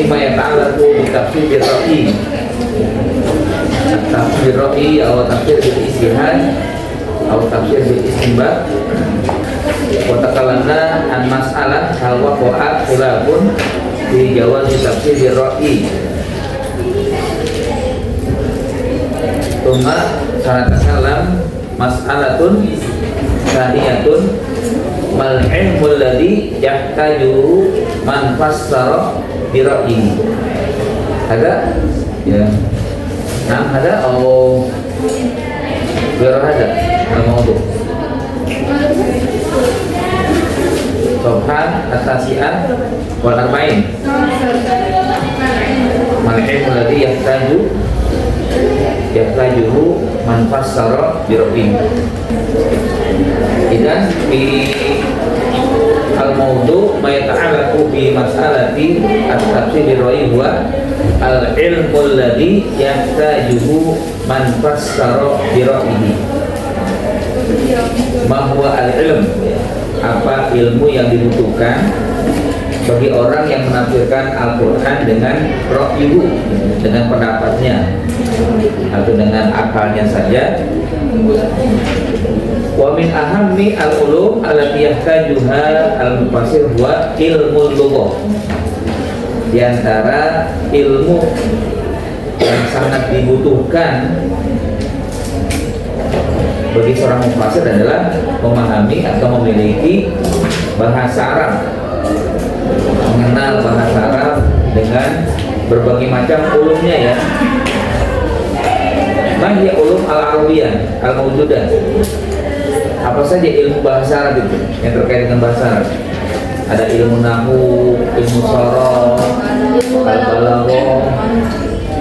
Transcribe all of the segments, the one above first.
Fima yata'allaqu bi tafsir ar-ra'yi. Tafsir ar-ra'yi atau tafsir bil istihad atau tafsir bil istinbat. Wa takalamna an mas'alah hal waqa'a khilafun fi jawaz tafsir ar-ra'yi. Tuma sanatakalam mas'alatun saniyatun mal ilmul ladzi yahtaju man fassara bi ra'yihi. Ada? Ya. Nah, ada atau biar ada mau tuh. Subhan at-tasi'ah wal arba'in. Mal ilmul ladzi yahtajuhu man fassara bi ra'yihi. Idan fi al-mawdu' ma yata'allaqu bi mas'alati at-tafsir bi-ra'yi huwa al-ilmu alladhi yahtajuhu man fassara bi-ra'yihi. Ma huwa al-ilm? Apa ilmu yang dibutuhkan bagi orang yang menafsirkan Al-Quran dengan ra'yuhu, dengan pendapatnya atau dengan akalnya saja. Wa min ahammi al-ulum allati yahtajuha al-mufassir huwa ilmul lughah. Di antara ilmu yang sangat dibutuhkan bagi seorang mufassir adalah memahami atau memiliki bahasa Arab, mengenal bahasa Arab dengan berbagai macam ulumnya ya. Mahya ulum al-arabiyah al-mawjudah. Apa saja ilmu bahasa Arab itu yang terkait dengan bahasa Arab? Ada ilmu nahwu, ilmu sharaf, al-balaghah,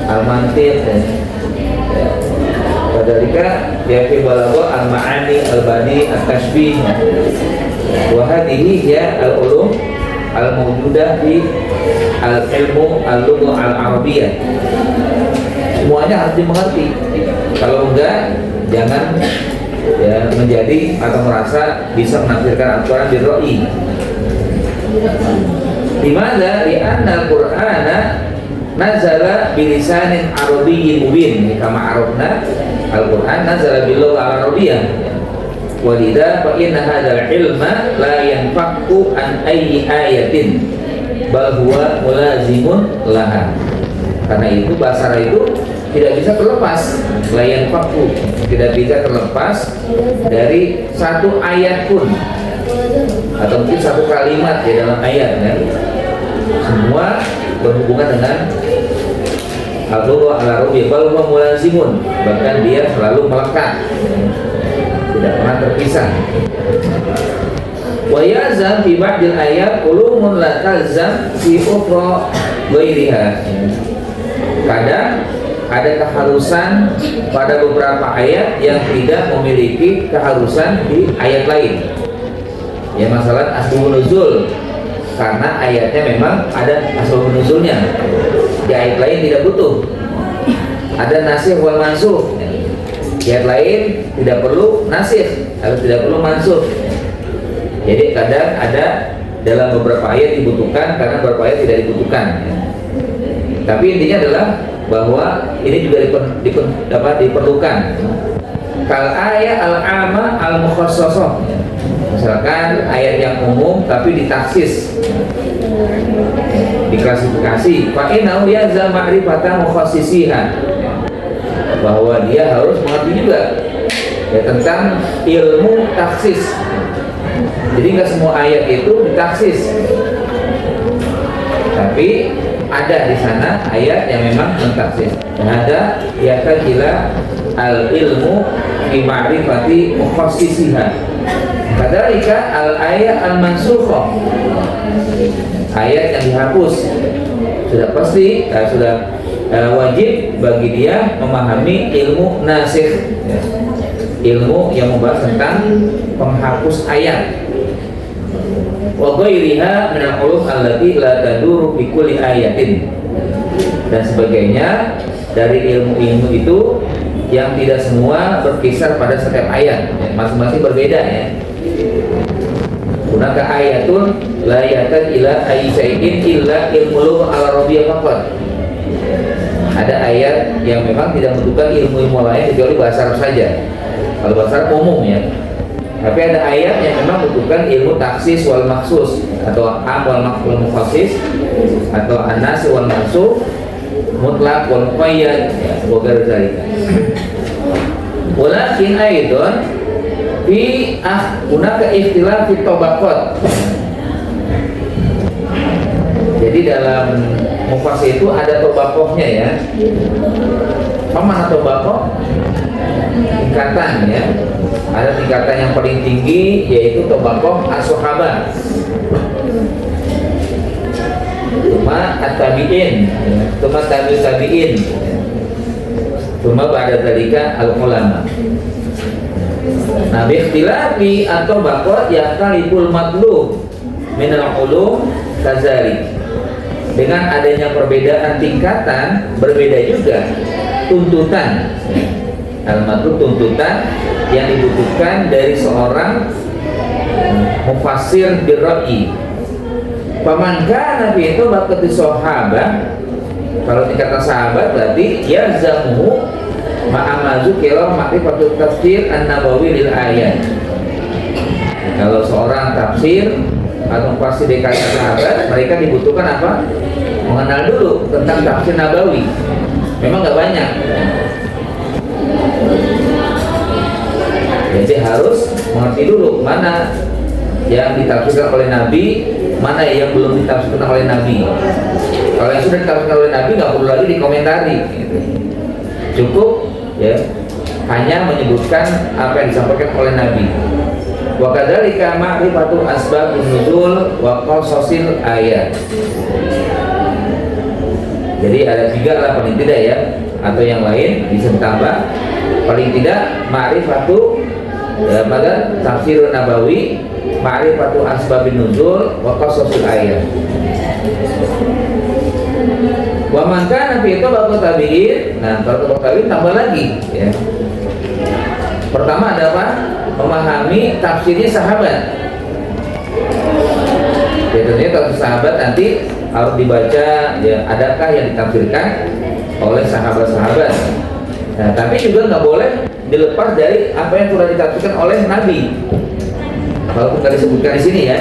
al-mantiq. Padahal dia fi balaghah al-ma'ani, al-bani, at-tashbih. Wa hadhihi ya al-ulum al-mawjudah fi al-ilmu al-lughah al-arabiyah. Semuanya harus dimengerti. Kalau enggak, jangan ya menjadi atau merasa bisa menafsirkan Al-Quran bi-ra'yi. Dimana li'anna al-Qur'ana nazala bilisanin arabiyyin mubin, kama arafna Al-Quran nazala bil-lughah al-arabiyyah. Walidha fa inna hadzal ilma la yanfaqu an ayyi ayatin bal huwa mulazimun laha. Karena itu bahasa Arab itu tidak bisa terlepas, layan fakku, tidak bisa terlepas dari satu ayat pun atau mungkin satu kalimat di dalam ayat kan? Semua berhubungan dengan al-lughah al-arabiyyah, bal huwa mulazimun, bahkan dia selalu melekat, tidak pernah terpisah. Wa yazam fi ba'dil ayat ulumun la talzam fi ukhra ghairiha. Kadang ada keharusan pada beberapa ayat yang tidak memiliki keharusan di ayat lain. Ya, masalah asbabun nuzul, karena ayatnya memang ada asbabun nuzulnya. Di ayat lain tidak butuh. Ada nasikh wal mansukh. Di ayat lain tidak perlu nasikh atau tidak perlu mansukh. Jadi kadang ada dalam beberapa ayat dibutuhkan, karena beberapa ayat tidak dibutuhkan. Tapi intinya adalah bahwa ini juga diperlukan. Kal ayat al-amma al-mukhassasah. Misalkan ayat yang umum tapi ditaksis, diklasifikasi. Fa innahu yazal ma'rifata mukhassisiha. Bahwa dia harus mengerti juga ya tentang ilmu taksis. Jadi nggak semua ayat itu ditaksis. Tapi ada di sana ayat yang memang mentaksis. Dan ada yaqila al-ilmu fi ma'rifati mukhassisiha. Kadzalika al-ayat al-mansukhah. Ayat yang dihapus sudah pasti sudah wajib bagi dia memahami ilmu nasikh, ya. Ilmu yang membahas tentang penghapus ayat. Wa ghairiha min al-ulum allati la taduru fi kulli ayatin, dan sebagainya dari ilmu-ilmu itu yang tidak semua berkisar pada setiap ayat, ya, masing-masing berbeda ya. Hunaka ayatun la yatan ila ayyi syai'in illa ilmu al-arabiyyah faqat. Ada ayat yang memang tidak membutuhkan ilmu-ilmu lain kecuali bahasa Arab saja. Kalau bahasa Arab umum ya. Tapi ada ayat yang memang membutuhkan ilmu taksis wal maksus, atau am wal mukhasis, atau anas wal mansukh, mutlaq wal muqayyad, ya, wa ghairu dzalika. Walakin aidon fi hunaka ikhtilaf fi tabaqat. Jadi dalam mufasir itu ada tobakohnya ya. Apa mana tobakoh? Tingkatan ya. Ada tingkatan yang paling tinggi yaitu tobakoh as-sahabah. Cuma at-tabi'in, cuma tabi'in. Cuma ba'da dzalika al-ulama. Nah, biikhtilafi atau bakoh yaqtaliful matlub minal ulum kadzalik. Dengan adanya perbedaan tingkatan, berbeda juga tuntutan. Al-matlub tuntutan yang dibutuhkan dari seorang mufassir birra'i. Faman kana fi tabaqati sahabah, kalau tingkatan sahabat berarti yalzamuhu ma'amazu kira ma'rifatul tafsir an-nabawi lil ayat. Kalau seorang tafsir atau pasti di kalangan sahabat, mereka dibutuhkan apa? Mengenal dulu tentang tafsir nabawi. Memang nggak banyak. Jadi harus mengerti dulu mana yang ditafsirkan oleh Nabi, mana yang belum ditafsirkan oleh Nabi. Kalau yang sudah ditafsirkan oleh Nabi nggak perlu lagi dikomentari. Gitu. Cukup ya hanya menyebutkan apa yang disampaikan oleh Nabi. Wa kadzalika ma'rifatu asbabun nuzul wa qasasil ayat. Jadi ada 3 lah paling tidak ya, atau yang lain bisa ditambah. Paling tidak ma'rifatu pada tafsir nabawi, ma'rifatu asbabun nuzul wa qasasil ayat. Wa man kana fi tabaqat tabi'in. Nah, kalau tabaqat tabi'in tambah lagi ya. Pertama adalah memahami tafsirnya sahabat. Ya, tentunya tafsir sahabat nanti harus dibaca ya, adakah yang ditafsirkan oleh sahabat-sahabat. Nah, tapi juga nggak boleh dilepas dari apa yang sudah ditafsirkan oleh Nabi. Walaupun nggak disebutkan di sini ya,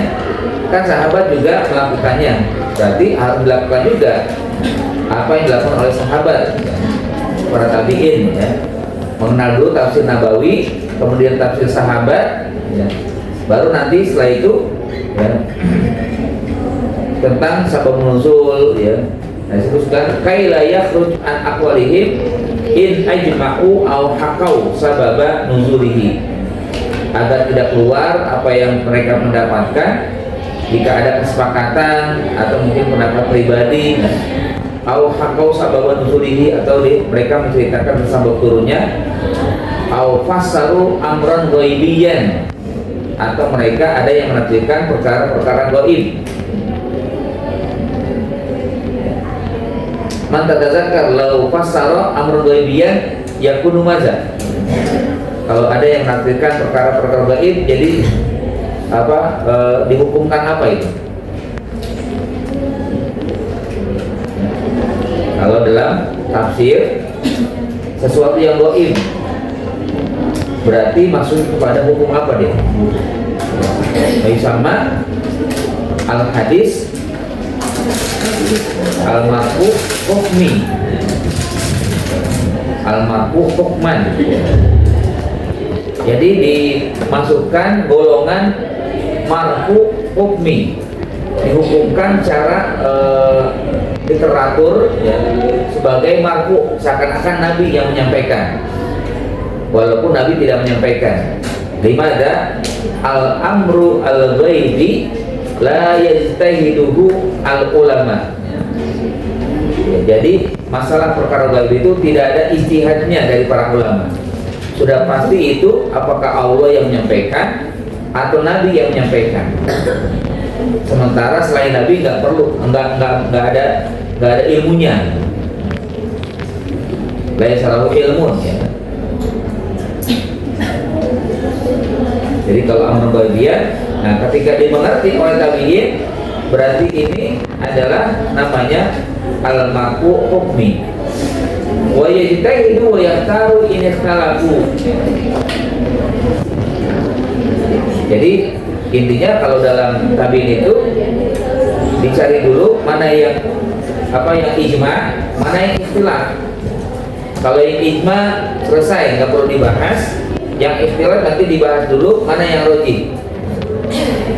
kan sahabat juga melakukannya. Berarti harus dilakukan juga apa yang dilakukan oleh sahabat, para tabi'in ya. Mengenal dulu tafsir nabawi, kemudian tafsir sahabat ya. Baru nanti setelah itu ya, tentang sabab nuzul ya. Nah, disebutkan kaila yakhruj an aqwalihim in ajma'u aw hakau sababa nuzulihi, agar tidak keluar apa yang mereka mendapatkan jika ada kesepakatan atau mungkin pendapat pribadi, au hakau sababa nuzulihi, atau mereka menceritakan sebab turunnya, au fassaru amran ghaibiyan, atau mereka ada yang menafsirkan perkara-perkara gaib. Man tadzakkar law fassara amran ghaibiyan yakunu maza. Kalau ada yang menafsirkan perkara-perkara gaib, jadi apa dihukumkan apa itu? Kalau dalam tafsir sesuatu yang gaib, berarti maksud kepada hukum apa dia? Sama al-hadis al-marfu hukmi, al-marfu hukman. Jadi dimasukkan golongan marfu hukmi, dihukumkan cara literatur ya, sebagai marfu, seakan-akan Nabi yang menyampaikan, walaupun Nabi tidak menyampaikan. Limada al-amru al-ghaibi la yajtahiduhu al-ulama. Ya, jadi masalah perkara gaib itu tidak ada ijtihadnya dari para ulama. Sudah pasti itu apakah Allah yang menyampaikan atau Nabi yang menyampaikan. Sementara selain Nabi nggak perlu, nggak ada ilmunya. Lain salah ilmu ya. Jadi kalau amrun ghaibiyah, nah ketika dimengerti oleh tabi'in, berarti ini adalah namanya al-marfu hukmi. Wa yajtahidu wa yaktaru in ikhtalafu. Jadi intinya kalau dalam tabiin itu dicari dulu mana yang ijma, mana yang ikhtilaf. Kalau yang ijma selesai, nggak perlu dibahas. Yang ikhtilaf nanti dibahas dulu mana yang rojih,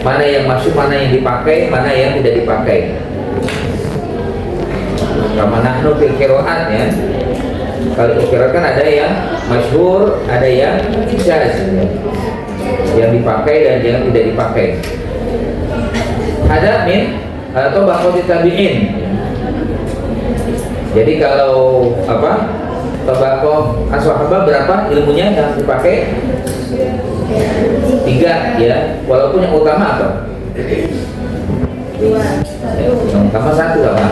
mana yang masuk, mana yang dipakai, mana yang tidak dipakai. Kama nahnu fil qiraat ya. Kalau qiraat kan ada yang masyhur, ada yang syadz, yang dipakai dan yang tidak dipakai. Ada min atau baqot tabi'in. Jadi kalau tabaqah as-sahabah berapa ilmunya yang dipakai? 3 ya. Walaupun yang utama apa? Yang utama 1 apa?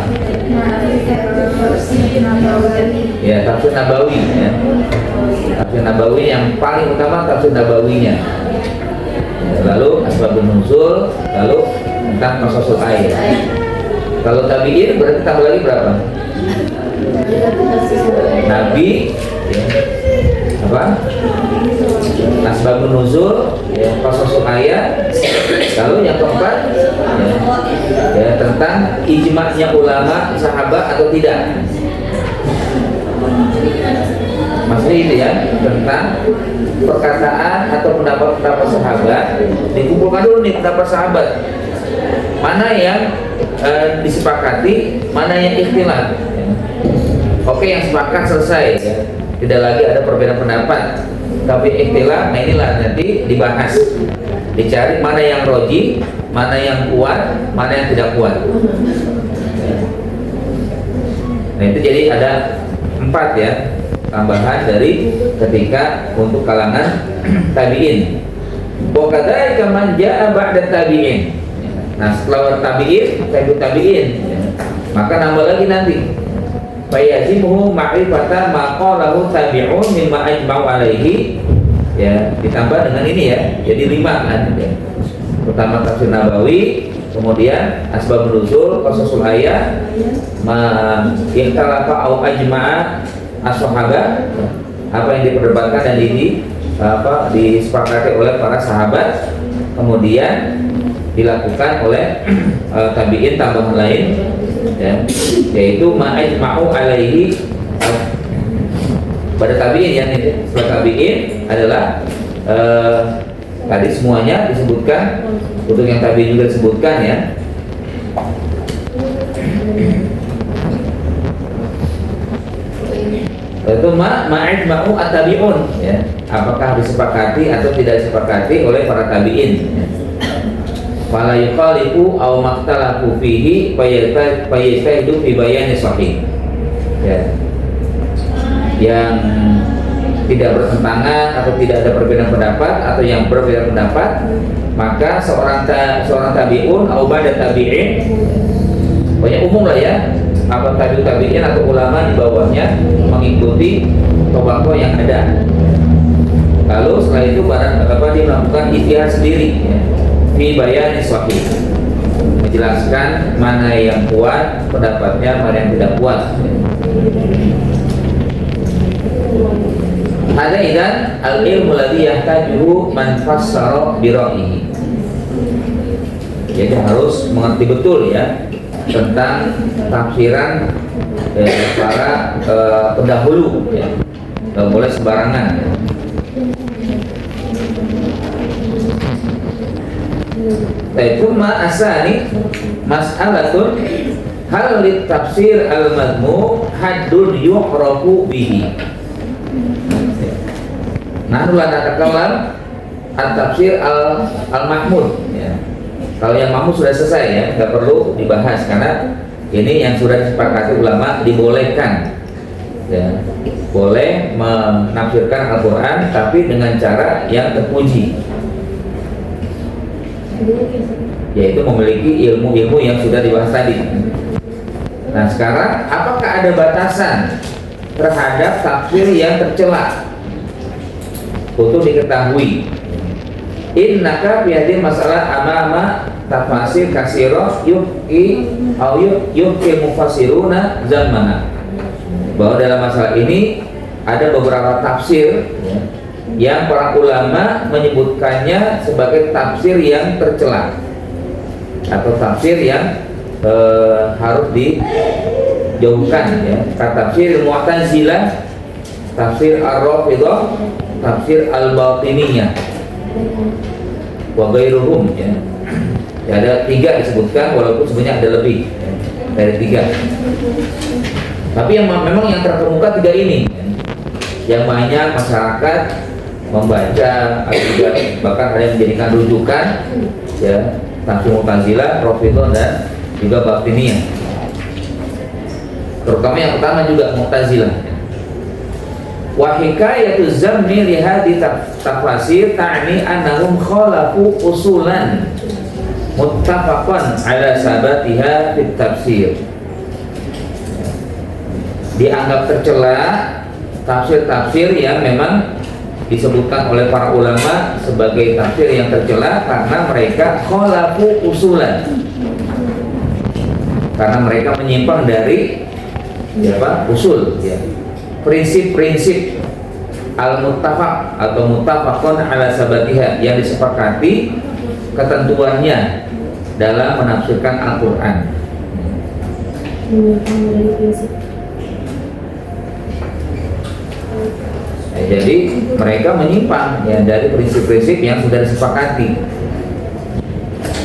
Ya, tafsir Nabawi ya. Tafsir Nabawi yang paling utama tafsir Nabawinya. Lalu asbabun nuzul, lalu tentang qasasul ayat. Kalau tabi'in berarti tambah lagi berapa? Nabi ya. Asbabun nuzul ya, qasasul ayat. Lalu yang keempat ya, tentang ijma'nya ulama sahabat atau tidak. Maksudnya itu ya, tentang perkataan atau pendapat sahabat. Dikumpulkan dulu nih pendapat sahabat, mana yang disepakati, mana yang ikhtilaf. Oke, yang sepakat selesai ya. Tidak lagi ada perbedaan pendapat. Tapi ikhtilaf, nah inilah nanti dibahas. Dicari mana yang roji, mana yang kuat, mana yang tidak kuat. Nah itu jadi ada 4 ya, tambahan dari ketika untuk kalangan tabi'in. Wa kadzalika man jaa'a ba'da tabi'in. Nah setelah tabi'in maka nambah lagi nanti fayazimuhu ma'rifata ma qalahu tabi'un mimma ajma'u alaihi ya, ditambah dengan ini ya, jadi 5 kan ya. Pertama tafsir Nabawi, kemudian asbabun nuzul, qasasul ayat, ma ikhtalafa au ajma'a as-sahabah, apa yang diperdebatkan dan disepakati oleh para sahabat, kemudian dilakukan oleh tabi'in tambahan lain ya, yaitu ma'ajma'u alaihi. Pada tabi'in ya, setelah tabi'in adalah tadi semuanya disebutkan, untuk yang tabi'in juga disebutkan ya. Itu ma'ajma'u at-tabi'un ya, apakah disepakati atau tidak disepakati oleh para tabi'in ya. Fala yukhalifu aw maktalafu fihi fayastahidu fi bayani sahih ya. Yang tidak bertentangan atau tidak ada perbedaan pendapat atau yang berbeda pendapat, maka seorang tabi'un atau ba'da tabi'in, banyak umum lah ya, apa tabi'in atau ulama di bawahnya mengikuti tabaqah yang ada. Lalu setelah itu dia melakukan ijtihad sendiri ya, fi bayani sahih, menjelaskan mana yang kuat pendapatnya, mana yang tidak kuat. Ada idan al-ilmu ladzi yahtajuhu man fassara bi ra'yihi. Jadi harus mengerti betul ya tentang tafsiran para pendahulu ya. Tidak boleh sembarangan ya. Cuma asani mas'alatun hal lit tafsir al-madmu haddun yuqrafu bihi. Nahnu la natakalam at-tafsir al-mahmud ya. Kalau yang mahmud sudah selesai ya, nggak perlu dibahas karena ini yang sudah disepakati ulama dibolehkan ya. Boleh menafsirkan Al-Quran tapi dengan cara yang terpuji, yaitu memiliki ilmu-ilmu yang sudah dibahas tadi. Nah sekarang apakah ada batasan terhadap tafsir yang tercela? Untuk diketahui, innaka fi hadhihi masalah amama tafasir kasiro yuki mufassiruna zamana, bahwa dalam masalah ini ada beberapa tafsir yang para ulama menyebutkannya sebagai tafsir yang tercela atau tafsir yang harus dijauhkan, ya. Tafsir Mu'tazilah, tafsir Ar-Rafidhah, tafsir Al-Batiniyah, wa ghairuhum, ya. Ya, ada 3 disebutkan, walaupun sebenarnya ada lebih, ya, dari 3. Tapi yang memang yang terkemuka 3 ini, ya, yang banyak masyarakat membaca, juga bahkan ada yang menjadikan rujukan, ya, tafsir Mu'tazilah, Rafidhah, dan juga Batiniyah. Terutama yang pertama juga Mu'tazilah. Wa hikayatu zammi li hadhi tafasir ta'ni annahum khalafu usulan muttafaqan ala sabatiha fit tafsir. Dianggap tercela tafsir-tafsir yang memang disebutkan oleh para ulama sebagai tafsir yang tercela karena mereka khalafu usulan, karena mereka menyimpang dari usul, ya, prinsip-prinsip al-muttafaq atau muttafaqun ala sabatiha, yang disepakati ketentuannya dalam menafsirkan Al-Quran. Jadi mereka menyimpang, ya, dari prinsip-prinsip yang sudah disepakati.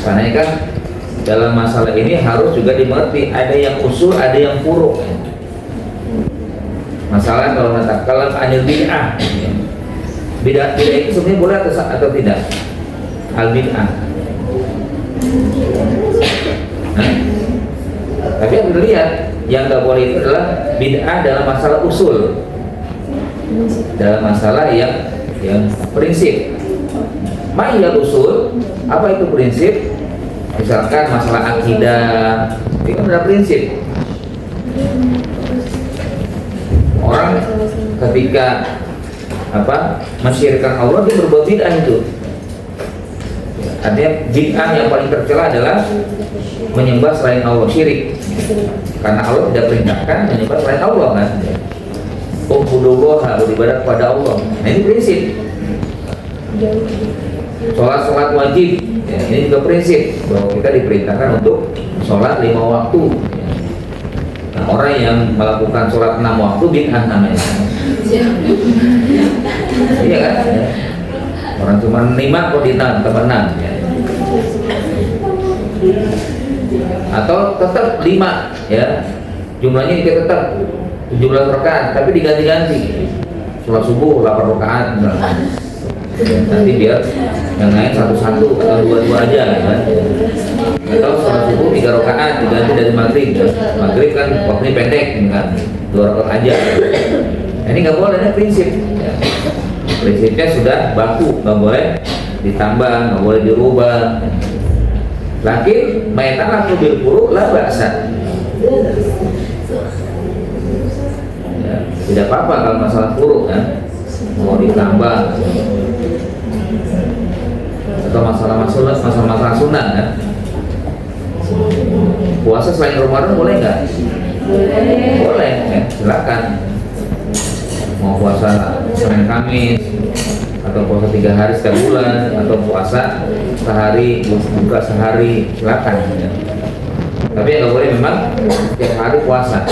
Karena kan dalam masalah ini harus juga dimengerti, ada yang usul, ada yang furu'. Masalah kalau anil bid'ah, bid'ah itu sebenarnya boleh atau tidak? Al bid'ah. Tapi yang dilihat yang nggak boleh itu adalah bid'ah dalam masalah usul, dalam masalah yang prinsip. Ma'iyal usul, apa itu prinsip? Misalkan masalah akidah, itu kan ada prinsip. Orang ketika mensyirikkan Allah, dia berbuat bid'ah itu. Artinya bid'ah yang paling tercela adalah menyembah selain Allah, syirik. Karena Allah tidak perintahkan menyembah selain Allah, kan? Ubudullah, beribadah kepada Allah. Nah, ini prinsip. Sholat wajib, ya, ini juga prinsip bahwa kita diperintahkan untuk sholat 5 waktu. Nah, orang yang melakukan sholat 6 waktu bid'ah namanya. Iya kan? Ya. Orang cuma 5 kok di 6, tambah 6, ya. Atau tetap 5, ya. Jumlahnya juga tetap 17 rakaat, tapi diganti-ganti. Sholat subuh 8 rakaat, nanti biar yang lain 1-1 atau 2-2 aja, kan? Atau sholat subuh 3 rakaat diganti dari maghrib, kan? Maghrib kan waktunya pendek, kan? 2 rakaat aja. Nah, ini nggak boleh, ini prinsip, ya. Prinsipnya sudah baku, nggak boleh ditambah, nggak boleh dirubah. Lakin mainan aku bil furu' la ba'sa. Ya, tidak apa-apa kalau masalah furu', kan? Mau ditambah atau masalah sunnah, kan? Puasa selain Ramadan boleh nggak? Boleh, ya, silakan. Mau puasa Senin Kamis, atau puasa 3 hari setiap bulan, atau puasa sehari buka sehari, silakan, ya. Tapi yang nggak boleh memang setiap hari puasa.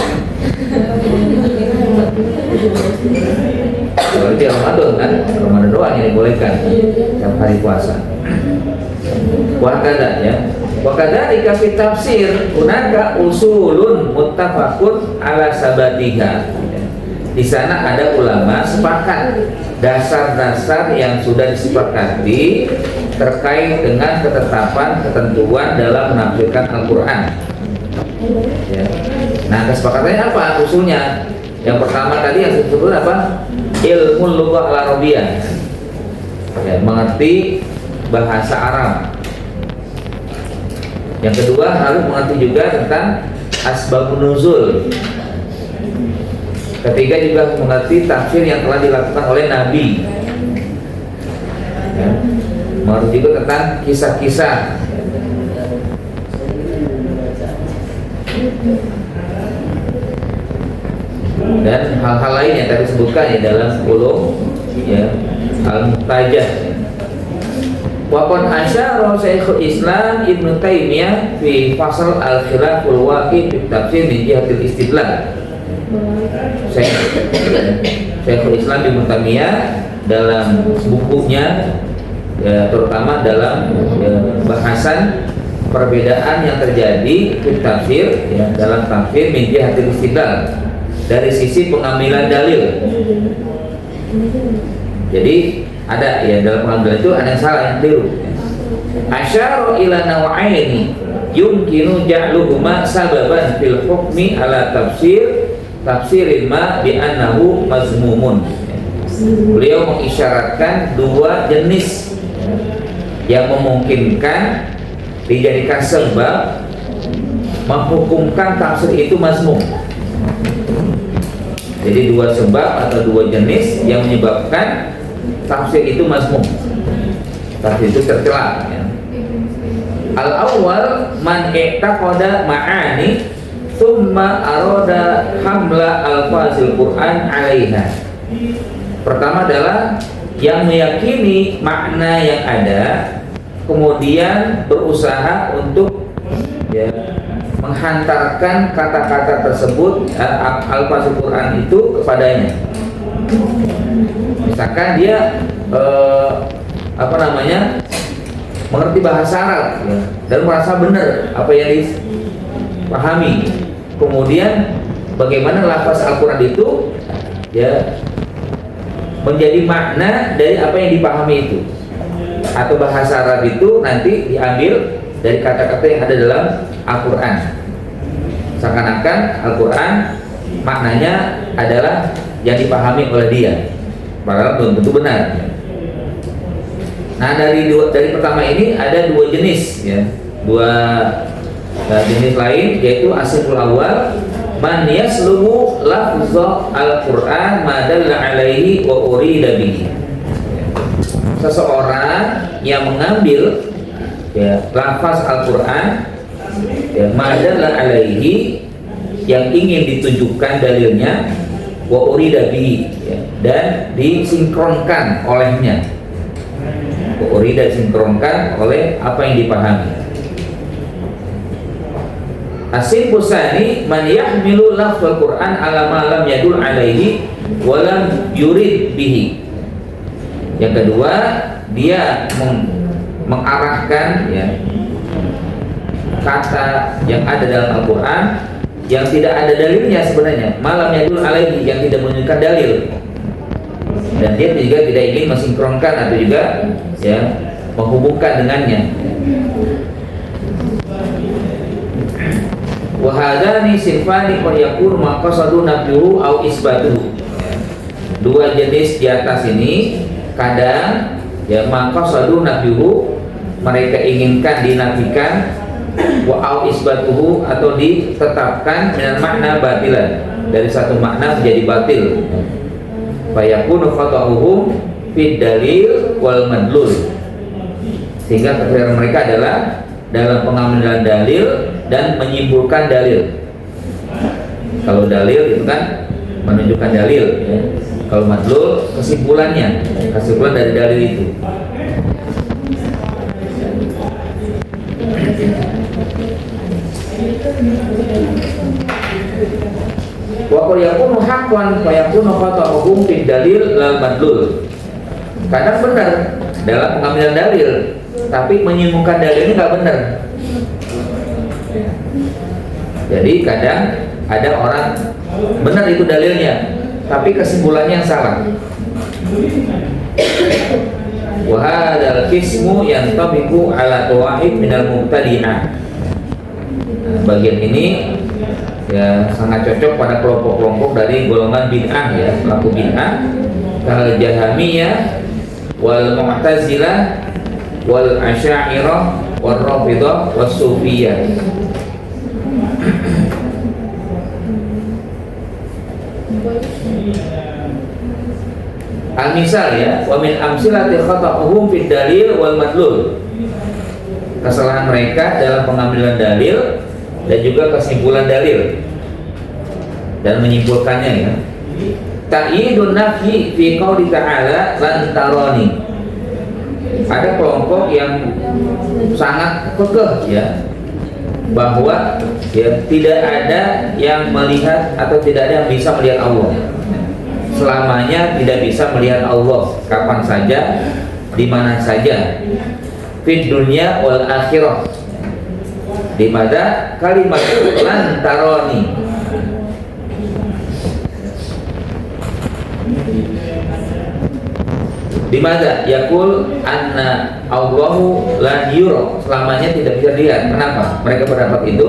Berarti Ramadan, kan? Ramadan doang yang dibolehkan setiap hari puasa. Wakada, ya. Wakada dikasih tafsir unaka usulun muttafaqun ala sabatiha. Di sana ada ulama sepakat dasar-dasar yang sudah disepakati terkait dengan ketetapan ketentuan dalam menafsirkan Al-Quran, ya. Nah, kesepakatannya apa usulnya? Yang pertama tadi yang disebut apa? Ilmu lughah al-arabiyyah, ya, mengerti bahasa Arab. Yang kedua harus mengerti juga tentang asbabun nuzul. Ketiga juga mengerti tafsir yang telah dilakukan oleh Nabi, ya. Mengerti juga tentang kisah-kisah Dan hal-hal lain yang tadi sebutkan ya dalam ulum ya al-muhtajah. Wa qad asyara Syekhul Islam Ibnu Taimiyah fi fasal al-khilaful waqi' fi tafsir min jihatil istidlal. Syekhul Islam Ibnu Taimiyah dalam bukunya ya, terutama dalam bahasan perbedaan yang terjadi di tafsir ya, dalam tafsir min jihatil istidlal, dari sisi pengambilan dalil. Jadi ada ya dalam pengambilan itu ada yang salah, yang keliru. Asyara ila naw'aini yumkinu ja'luhuma sababan fil hukmi ala tafsirin ma bi annahu mazmumun. Beliau mengisyaratkan dua jenis yang memungkinkan dijadikan sebab menghukumkan tafsir itu mazmum. Jadi dua sebab atau dua jenis yang menyebabkan tafsir itu mazmum, tafsir itu tercela ya. Al-awwal man i'taqada ma'ani thumma arada hamla al-fazil Qur'an 'alaiha. Pertama adalah yang meyakini makna yang ada kemudian berusaha untuk ya, menghantarkan kata-kata tersebut al-fazil Quran itu kepadanya. Misalkan dia mengerti bahasa Arab ya, dan merasa benar apa yang dipahami. Kemudian bagaimana lafaz Al-Quran itu ya menjadi makna dari apa yang dipahami itu, atau bahasa Arab itu nanti diambil dari kata-kata yang ada dalam Al-Quran, seakan-akan Al-Quran maknanya adalah yang dipahami oleh dia, padahal belum tentu benar. Nah dari pertama ini ada dua jenis ya, dua jenis lain, yaitu asiful awal man yaslubu lafza al-Quran ma dalla alaihi wa urida bihi. Seseorang yang mengambil ya lafaz Al-Quran ya, ma dalla alaihi, yang ingin ditunjukkan dalilnya, wa urida bihi ya, dan disinkronkan olehnya. Wa urida sinkronkan oleh apa yang dipahami. Asin busani man yahmilu lafzul Quran ala ma lam yadul alaihi wa lam yurid bihi. Yang kedua, dia mengarahkan ya kata yang ada dalam Al-Quran yang tidak ada dalilnya sebenarnya, malam yadul alaihi, yang tidak menunjukkan dalil, dan dia juga tidak ingin mensinkronkan atau juga ya menghubungkan dengannya. Wahadani sinfani qad yakunu maqsadu nafyuhu au isbatuhu. Dua jenis di atas ini kadang ya maqsadu nafyuhu, mereka inginkan dinafikan, wa au isbatuhu, atau ditetapkan dengan makna batilan, dari satu makna menjadi batil. Fa yakunu khata'uhum fid dalil wal madlul, sehingga kesalahan mereka adalah dalam pengambilan dalil dan menyimpulkan dalil. Kalau dalil itu kan menunjukkan dalil ya. Kalau madlul kesimpulannya, kesimpulan dari dalil itu. Wa qul yakunu haqqan fa yakunu khata'uhum fid dalil lal madlul. Kadang benar dalam pengambilan dalil, tapi menyimpulkan dalil ini nggak benar. Jadi kadang ada orang benar itu dalilnya, tapi kesimpulannya yang salah. Wa hadzal qismu yantabiqu ala tawahid minal mubtadi'ah. Bagian ini ya sangat cocok pada kelompok-kelompok dari golongan bid'ah ya, pelaku bid'ah, kal Jahamiyah wal Mu'tazilah wal Asy'ariyah wal Rafidhah was Sufiyah. Al-misal ya, wa min amsilati khata'uhum fid dalil wal madlul. Kesalahan mereka dalam pengambilan dalil dan juga kesimpulan dalil dan menyimpulkannya ya. Ta'yidun nafyi fi qouli ta'ala lan tarani. Ada kelompok yang sangat kekeh ya bahwa ya tidak ada yang melihat atau tidak ada yang bisa melihat Allah. Selamanya tidak bisa melihat Allah kapan saja, di mana saja. Fid dunya wal akhirah. Di mana kalimat lan tarani di mana yaqul anna Allahu la yura, selamanya tidak bisa dilihat. Kenapa mereka berpendapat itu?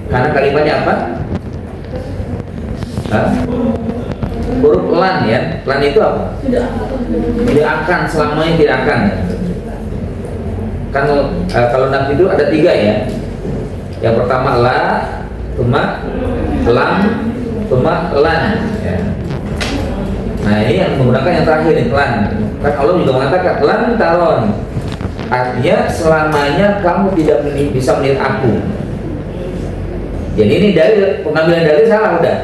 Karena kalimatnya apa? Huruf lan ya. Lan itu apa? Tidak akan, selamanya tidak akan. Kan kalau nafi itu ada 3 ya. Yang pertama la, thumma lam, thumma lan ya. Nah ini yang menggunakan yang terakhir nih, lan. Kan Allah juga mengatakan lan taron, artinya selamanya kamu tidak bisa melihat aku. Jadi ini dalil, pengambilan dalil salah udah.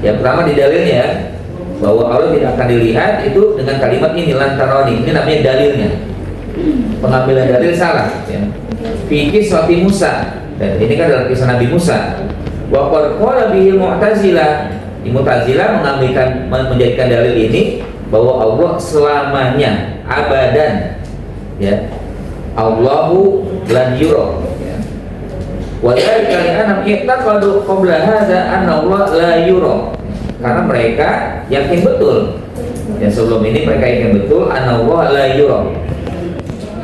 Yang pertama di dalilnya bahwa Allah tidak akan dilihat itu dengan kalimat ini lan taroni. Ini namanya dalilnya. Pengambilan dalil salah ya. Fi kiswati Musa, dan ini kan dalam kisah Nabi Musa. Wa qad qala bihi Mu'tazilah. Mu'tazilah menjadikan dalil ini bahwa Allah selamanya abadan ya. Allahu lan yura. Wa dzalika li'annahum i'taqadu qabla hadza anna Allah la yura. Karena mereka yakin betul ya, sebelum ini mereka yakin betul anna Allah la yura.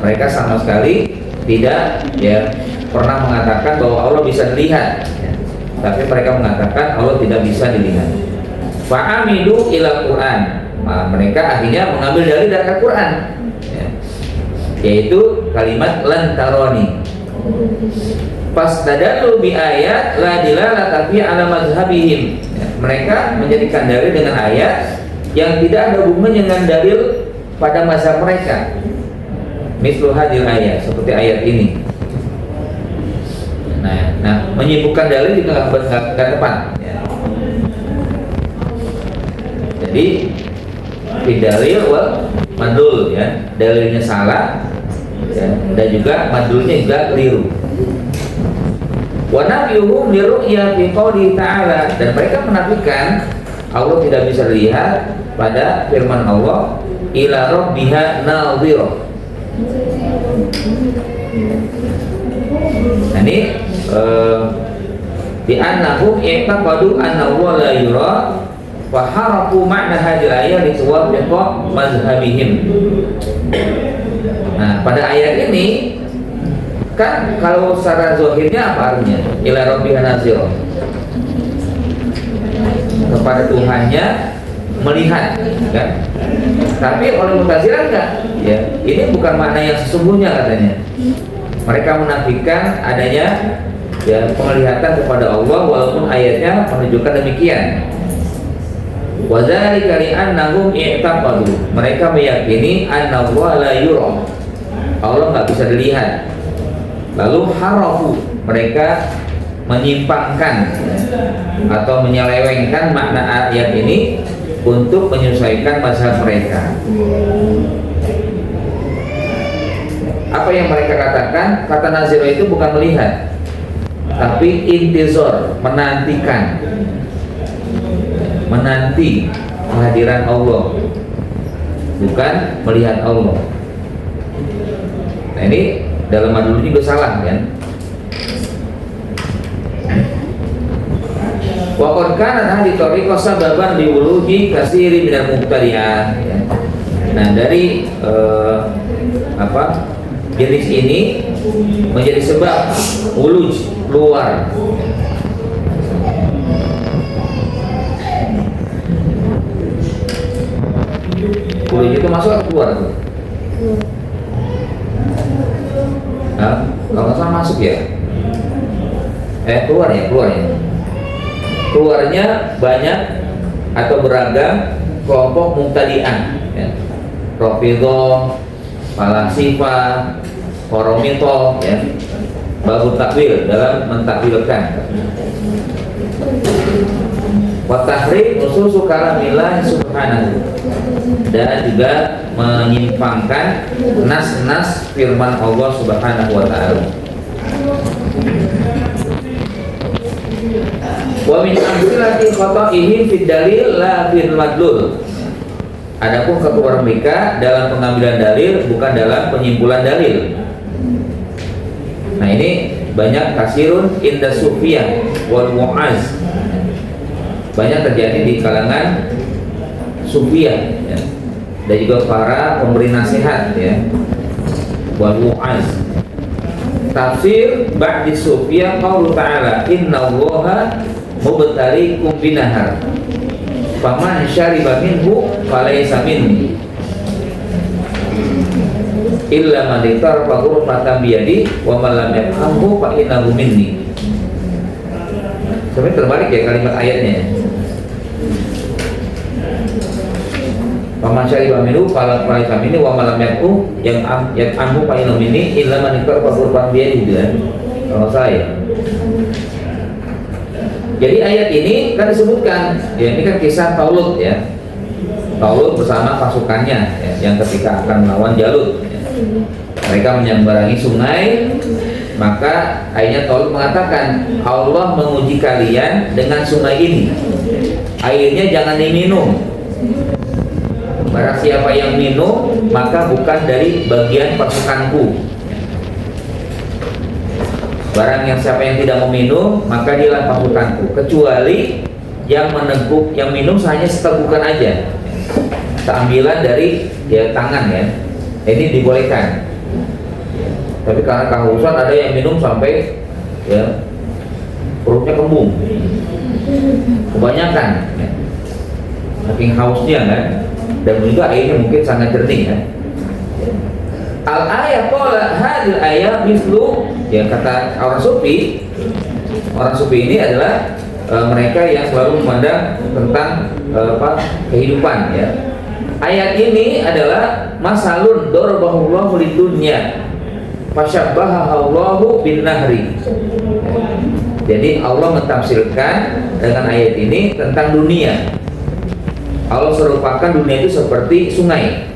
Mereka sama sekali tidak ya pernah mengatakan bahwa Allah bisa dilihat ya. Tapi mereka mengatakan Allah tidak bisa dilihat. Fa'amidu ila Quran. Nah, mereka akhirnya mengambil dalil dari Al-Quran ya. Yaitu kalimat lan taroni. Fastadalu bi ayat la dilalata fi ala mazhabihim ya. Mereka menjadikan dalil dengan ayat yang tidak ada hubungannya dengan dalil pada mazhab mereka. Mislu hadil ayat, seperti ayat ini. Nah, menyibukkan dalil juga nggak tepat ya. Jadi dalil wal madul ya, dalilnya salah ya, dan juga madulnya juga keliru. Wa nafyuhum li ru'ya fi qouli ta'ala, dan mereka menafikan Allah tidak bisa dilihat pada firman Allah ila rabbiha nadhirah. Nah ini di annahum i'taqadu anna Allah la yura wa harafu ma'na hadhihi ayat li tuwaffiqa mazhabihim. Nah, pada ayat ini kan kalau secara zahirnya apa artinya? Ila rabbiha nazira. Kepada Tuhannya melihat kan? Tapi oleh Mu'tazilah enggak ya. Ini bukan makna yang sesungguhnya katanya. Mereka menafikan adanya ya penglihatan kepada Allah walaupun ayatnya menunjukkan demikian. Wa dzalika li'annahum i'taqadu, mereka meyakini anna Allah la yura, Allah enggak bisa dilihat. Lalu harafu, mereka menyimpangkan atau menyelewengkan makna ayat ini untuk menyesuaikan mazhab mereka. Apa yang mereka katakan? Kata nazira itu bukan melihat, tapi intizor, menantikan, menanti kehadiran Allah, bukan melihat Allah. Nah ini dalam madul juga salah kan? Wa qad kana hadhihi tariqah sababan li wuluji katsiri minal mubtadi'ah. Nah dari jenis ini menjadi sebab wuluj, keluar wuluj itu masuk atau keluar tuh? Nah, kalau nggak salah masuk ya? Keluar ya? Keluarnya banyak atau beragam kelompok mubtadi'ah ya. Rafidhah, Falasifah, Qoromito ya. babu takwil, dalam mentakwilkan. Wa tahrim nususu kalamillah subhanahu, dan juga menyimpangkan nas-nas firman Allah Subhanahu wa taala. Wa min amsilati khata'ihim fid dalil la fil madlul. Adapun kekurangan mereka dalam pengambilan dalil, bukan dalam penyimpulan dalil. Nah, ini banyak kasirun inda sufiyah wal mu'az, banyak terjadi di kalangan sufiyah ya, dan juga para pemberi nasihat ya, wal mu'az. Tafsir ba'di sufiyah qaulu ta'ala innallaha mubtaliikum binahar faman syariba minhu falaysa minni illa man itarfa ghurfatan biyadi wa man lam yafhamhu fa innahu minni. Sebenarnya terbalik ya kalimat ayatnya. Faman syariba minhu falaysa minni wa man lam yafhamhu fa innahu minni illa man itarfa ghurfatan biyadi, kalau saya. Jadi ayat ini kan disebutkan ya, ini kan kisah Taulut ya. Taulut bersama pasukannya ya, yang ketika akan melawan Jalut ya. Mereka menyambarangi sungai, maka akhirnya Taulut mengatakan Allah menguji kalian dengan sungai ini, airnya jangan diminum. Barang siapa yang minum maka bukan dari bagian pasukanku. Barang yang siapa yang tidak meminum maka dialah pasukanku, kecuali yang meneguk, yang minum hanya setegukan aja, seambilan dari ya tangan ya, ini dibolehkan. Tapi karena kehausan ada yang minum sampai ya perutnya kembung, kebanyakan ya, saking hausnya kan, dan juga airnya mungkin sangat jernih ya. Al-ayat qala hadil ayat mislu, ya kata orang sufi ini adalah mereka yang selalu memandang tentang kehidupan ya. Ayat ini adalah masalun darabahullahu lidunya fasyabbahallahu bin nahri. Jadi Allah mentafsirkan dengan ayat ini tentang dunia. Allah serupakan dunia itu seperti sungai.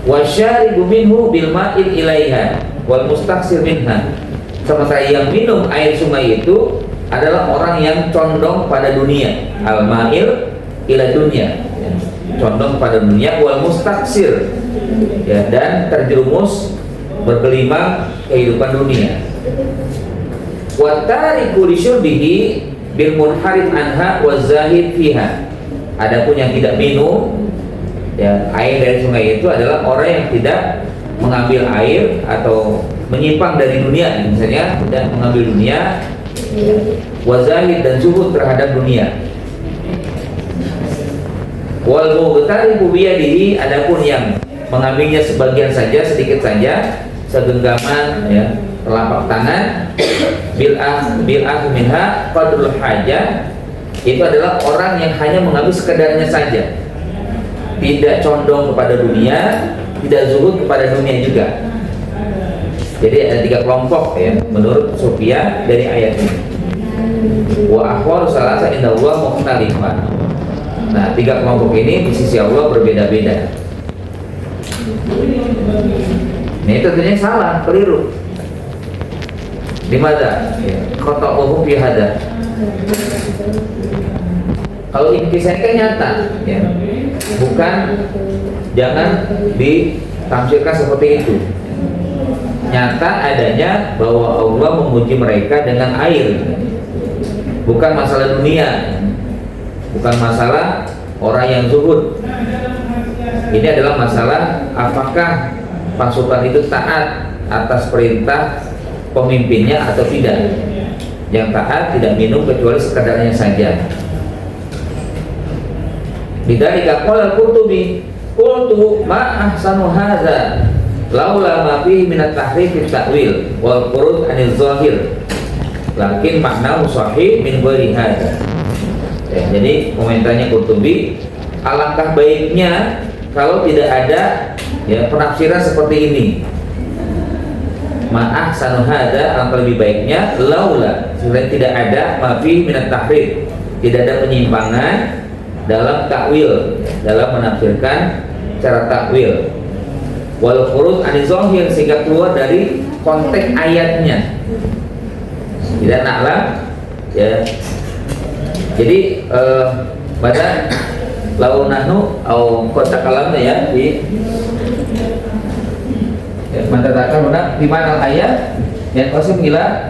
Wasyaribu minhu bil ma'il ilaiha wal mustaksir minha. Sementara yang minum air sungai itu adalah orang yang condong pada dunia, al ma'il ila dunia, condong pada dunia, wal mustaksir ya, dan terjerumus bergelimang kehidupan dunia. Wa tariku lisyurbihi bil munharif anha wa zahid fiha. Adapun yang tidak minum ya, air dari sungai itu adalah orang yang tidak mengambil air atau menyimpang dari dunia, misalnya tidak mengambil dunia, wazahid dan zuhud terhadap dunia. Wal mubtarifu biyadihi, adapun yang mengambilnya sebagian saja, sedikit saja, segenggaman ya, telapak tangan, bil minha qadrul hajah, itu adalah orang yang hanya mengambil sekedarnya saja, tidak condong kepada dunia, tidak zuhud kepada dunia juga. Jadi ada 3 kelompok ya menurut Sufyan dari ayat ini. Wa ahwalu salasa indallah mukhtalifan. Nah, 3 kelompok ini di sisi Allah berbeda-beda. Ini tentunya salah, keliru. Di mana? Khata'uhum fi hada. Kalau ini kisah kan nyata ya. Bukan, jangan ditafsirkan seperti itu. Nyata adanya bahwa Allah menguji mereka dengan air. Bukan masalah dunia, bukan masalah orang yang zuhud. Ini adalah masalah apakah pasukan itu taat atas perintah pemimpinnya atau tidak. Yang taat tidak minum kecuali sekedarnya saja. Bidzalika qala Qurtubi qultu ma ahsanu hadza laula ma fihi min at-tahrif fi at-ta'wil wal qurud anil zahir lakin maknahu sahih min ghairi hadza. Ya, jadi komentarnya Qurtubi, alangkah baiknya kalau tidak ada ya penafsiran seperti ini. ma'ah sanuhada, alangkah lebih baiknya laula, sebenarnya tidak ada mafi minat tahrif, tidak ada penyimpangan dalam takwil, dalam menafsirkan cara takwil, wal khuruj an zahir, sehingga keluar dari konteks ayatnya, tidak naklah ya. Jadi pada lau nahnu au kota kalamnya ya di mendatangkan mana di mana ayat yang qasim ila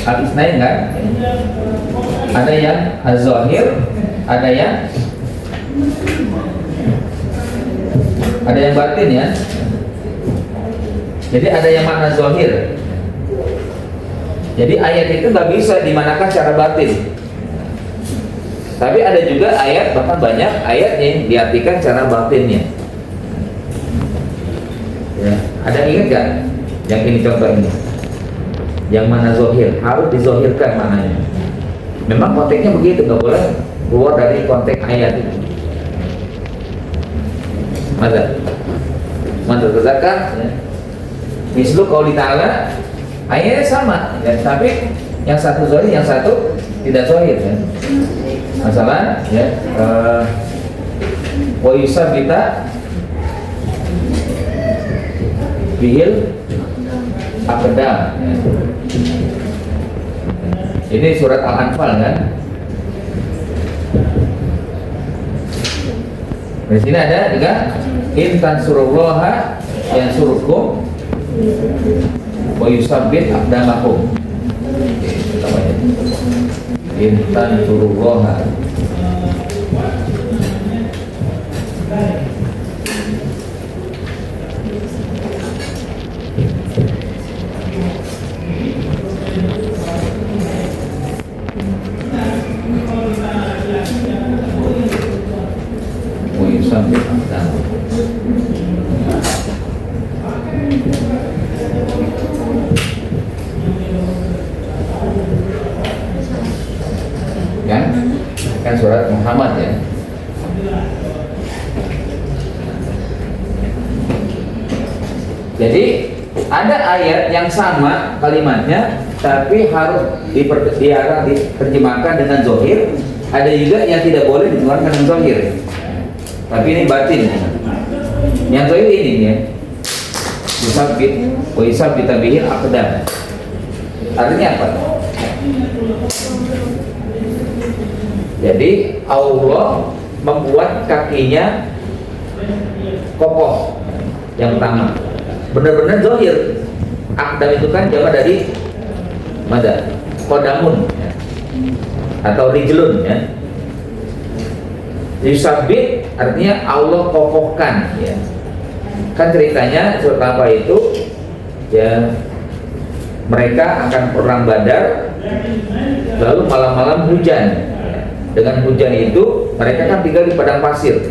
al-isnain kan, ada yang az-zahir, ada yang batin ya. Jadi ada yang makna zahir. Jadi ayat itu nggak bisa dimanakan secara batin. Tapi ada juga ayat, bahkan banyak ayat yang diartikan secara batinnya. Ya, ada ingat gak? Yang ini contoh ini, yang mana zahir harus dizohirkan maknanya. Memang konteksnya begitu, nggak boleh keluar dari konteks ayat itu. Maka terzakat ya. Mislu qauli ta'ala, ayatnya sama ya, tapi yang satu zahir, yang satu tidak zahir ya. Masalah ya, wa yusabbita bihil aqdam ya. Ini surat Al-Anfal kan. Di sini ada juga in tansurullaha yansurkum wa yusabbit aqdamakum. In tansurullaha sampai kan surat Muhammad ya. Jadi ada ayat yang sama kalimatnya, tapi harus diterjemahkan dengan zahir. Ada juga yang tidak boleh dikeluarkan dengan zahir, tapi ini batin. Yang zahir ini ya, yusabbit wa yusabbita bihil aqdam. Artinya apa? Jadi Allah membuat kakinya kokoh. Yang pertama, benar-benar zahir. Aqdam itu kan jamak dari mada, qadamun ya, atau rijlun ya. Yusabbit artinya Allah kokohkan ya. Kan ceritanya surat apa itu ya, mereka akan perang Badar, lalu malam-malam hujan. Dengan hujan itu mereka kan tinggal di padang pasir.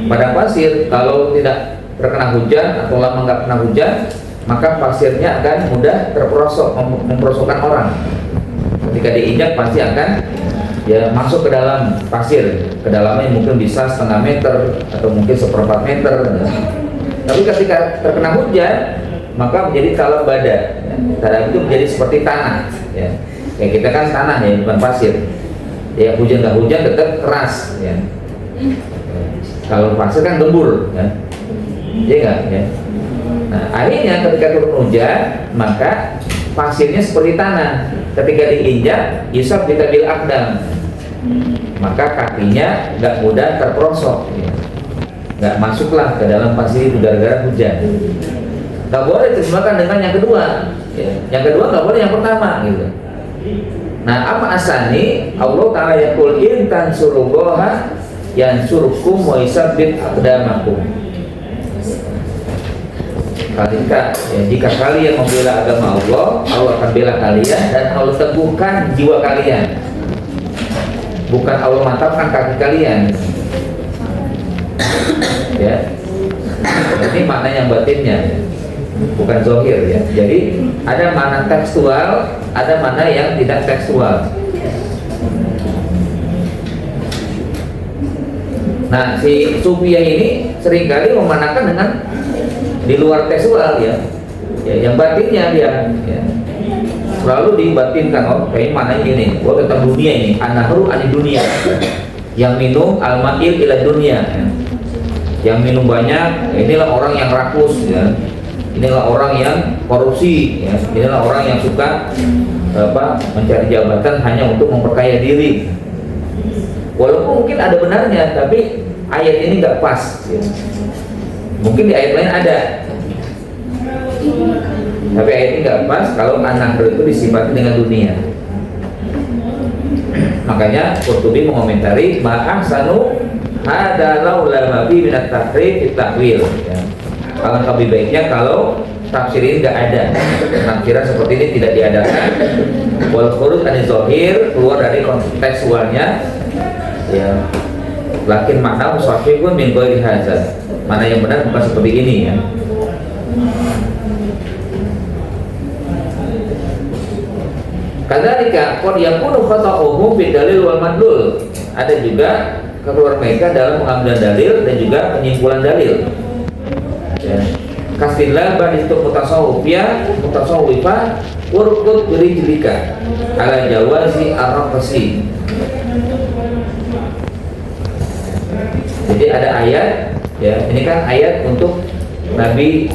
Padang pasir kalau tidak terkena hujan atau lama nggak kena hujan, maka pasirnya akan mudah terperosok, memperosokkan orang. Ketika diinjak pasti akan ya masuk ke dalam pasir. Kedalamannya mungkin bisa setengah meter atau mungkin seperempat meter ya. Tapi ketika terkena hujan maka menjadi talam bada ya. Tanah itu menjadi seperti tanah ya. Kayak kita kan tanah ya, bukan pasir ya. Hujan nggak hujan tetap keras ya. Kalau pasir kan gembur ya, iya nggak ya. Nah akhirnya ketika turun hujan maka pasirnya seperti tanah. Ketika diinjak yusabbita bil aqdam, maka kakinya nggak mudah terperosok ya. Nggak masuklah ke dalam pasir itu gara-gara hujan. Nggak boleh diterjemahkan dengan yang kedua ya. Yang kedua nggak boleh yang pertama gitu. Nah apa asani Allah Ta'ala yaqul in tansurullaha yansurkum wa yusabbit aqdamakum. Jika kalian membela agama Allah, Allah akan bela kalian dan Allah teguhkan jiwa kalian. Bukan Allah mantapkan kaki kalian. Ya. Ini makna yang batinnya, bukan zahir ya. Jadi ada makna tekstual, ada makna yang tidak tekstual. Nah, si Sufiyah ini seringkali memanakan dengan di luar tekstual ya. Ya, yang batinnya dia ya, selalu dibatinkan. Oh, kayak mana ini? Oh, tentang dunia ini. An-nahru ani dunia. Yang minum al-ma'il ila dunia. Ya. Yang minum banyak, ya, inilah orang yang rakus ya. Inilah orang yang korupsi ya. Inilah orang yang suka mencari jabatan hanya untuk memperkaya diri. Walaupun mungkin ada benarnya, tapi ayat ini nggak pas ya. Mungkin di ayat lain ada, tapi ayat ini nggak pas kalau anak itu disifati dengan dunia. Makanya Qurtubi mengomentari ma'ahsanu hada laula ma fi minat tahrif takwil ya. Kalau lebih baiknya kalau tafsir ini nggak ada, tafsiran seperti ini tidak diadakan. Wal khuruj anil zahir, keluar dari kontekstualnya ya. Lakin makna sahihun min ghairi hadza. Mana yang benar bukan seperti ini ya. Kadzalika qad yakunu khata'uhum fi dalil wal madlul. Ada juga keluar mereka dalam pengambilan dalil dan juga penyimpulan dalil. Ya. Kastillah bani itu mutasawwifah urqut birijlika ala jawazi ar-raqsi. Jadi ada ayat ya, ini kan ayat untuk Nabi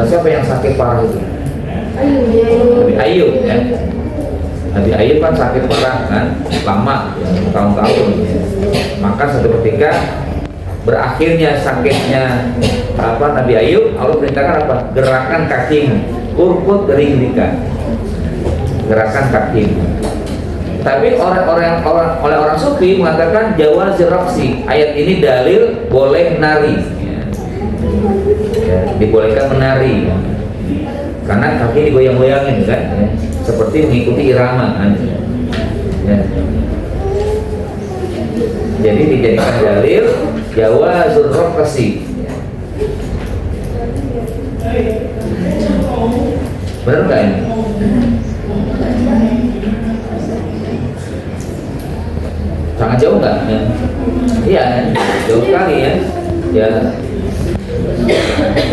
siapa yang sakit parah itu? Nabi Ayub ya. Nabi Ayub kan sakit parah kan, lama ya, tahun-tahun ya. Maka satu ketika berakhirnya sakitnya Nabi Ayub, Allah perintahkan apa? Gerakan kakimu, urkut dari indika, gerakan kakimu. Tapi orang sufi mengatakan jawaz raksi. Ayat ini dalil boleh menari ya, dibolehkan menari ya. Karena kaki digoyang-goyangin kan ya, seperti mengikuti irama kan ya. Jadi dijadikan dalil jawazur raksi. Benar nggak ini? Sangat jauh nggak? Ya. Iya, jauh sekali ya. Ya,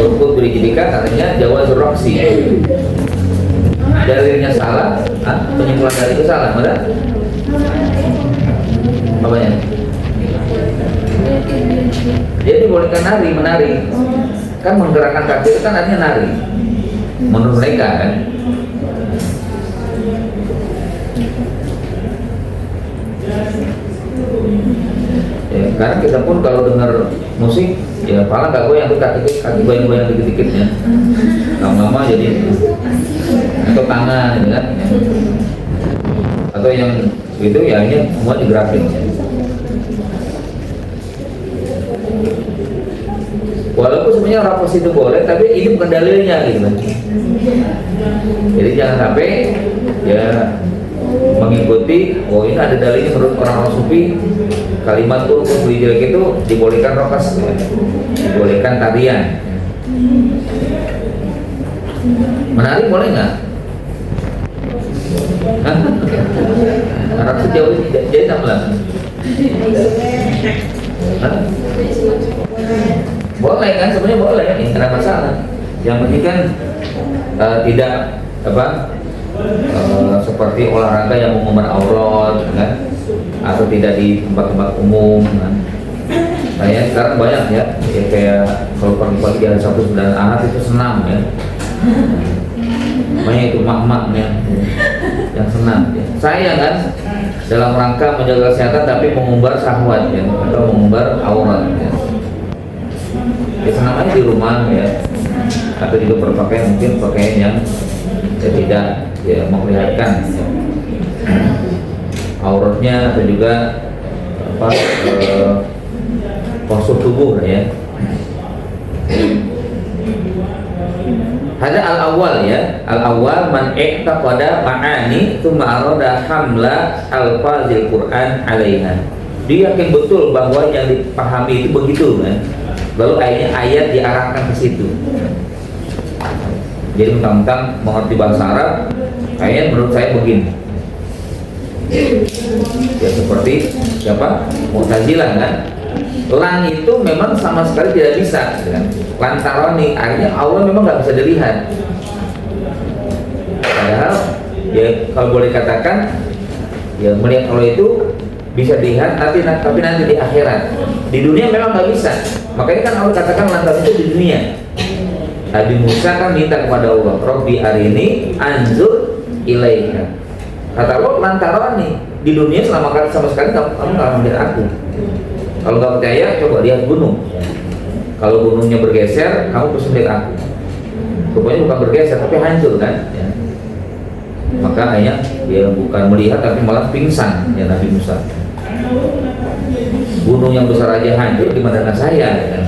urkut berijlika katanya jawazur raksi. Dalilnya salah, penyimpulan dari itu salah, benar? Apanya? Jadi bolehkan menari kan menggerakkan kaki itu kan artinya nari menurut mereka kan. Ya, karena kita pun kalau dengar musik ya pala nggak goyang tuh kaki goyang-goyang dikit-dikitnya, lama-lama jadi atau tangan gitu kan ya. Atau yang itu ya ini semua digerakin ya. Walaupun sebenarnya rapas itu boleh, tapi ini bukan dalilnya gitu kan. Jadi jangan sampai ya mengikuti, oh ini ada dalilnya menurut orang-orang sufi, kalimat urkut berijlika itu dibolehkan rapas, ya. Dibolehkan tarian. Menari boleh nggak? Arab sejauh ini jadi sama. Boleh kan, sebenarnya boleh, ini tidak ada masalah. Yang penting kan tidak seperti olahraga yang mengumbar aurat kan, atau tidak di tempat-tempat umum kan. Kayak sekarang banyak ya, kayak kalau pagi-pagi hari Sabtu dan Ahad itu senam ya. Banyak itu mak-mak ya, yang senam ya. Saya kan dalam rangka menjaga kesehatan tapi mengumbar syahwat ya, atau mengumbar aurat ya. Ya senam aja di rumah ya, atau juga berpakaian mungkin pakaian yang tidak ya memperlihatkan ya, auratnya atau juga postur tubuh ya. Ada al-awwal ya, al-awwal man i'taqada ma'ani tsumma arada hamla al-fazil Qur'an 'alaiha. Dia yakin betul bahwa yang dipahami itu begitu kan. Lalu ayat diarahkan ke situ. Jadi mentang-mentang mengerti bahasa Arab, kayaknya menurut saya begini. Ya seperti siapa? Mu'tazilah kan. Lan itu memang sama sekali tidak bisa kan? Lantaroni, akhirnya Allah memang nggak bisa dilihat. Padahal ya kalau boleh katakan ya melihat Allah itu bisa dilihat tapi nanti di akhirat. Di dunia memang nggak bisa. Makanya kan Allah katakan lantas itu di dunia. Nabi Musa kan minta kepada Allah, Robbi arini anzur ilaika. Kata Allah, lantaran nih di dunia sama sekali kamu nggak melihat aku. Kalau nggak percaya, coba lihat gunung. Kalau gunungnya bergeser, kamu bisa lihat aku. Rupanya bukan bergeser, tapi hancur kan? Ya. Maka ayah dia bukan melihat, tapi malah pingsan ya Nabi Musa. Gunung yang besar aja hancur, gimana dengan saya? Ya.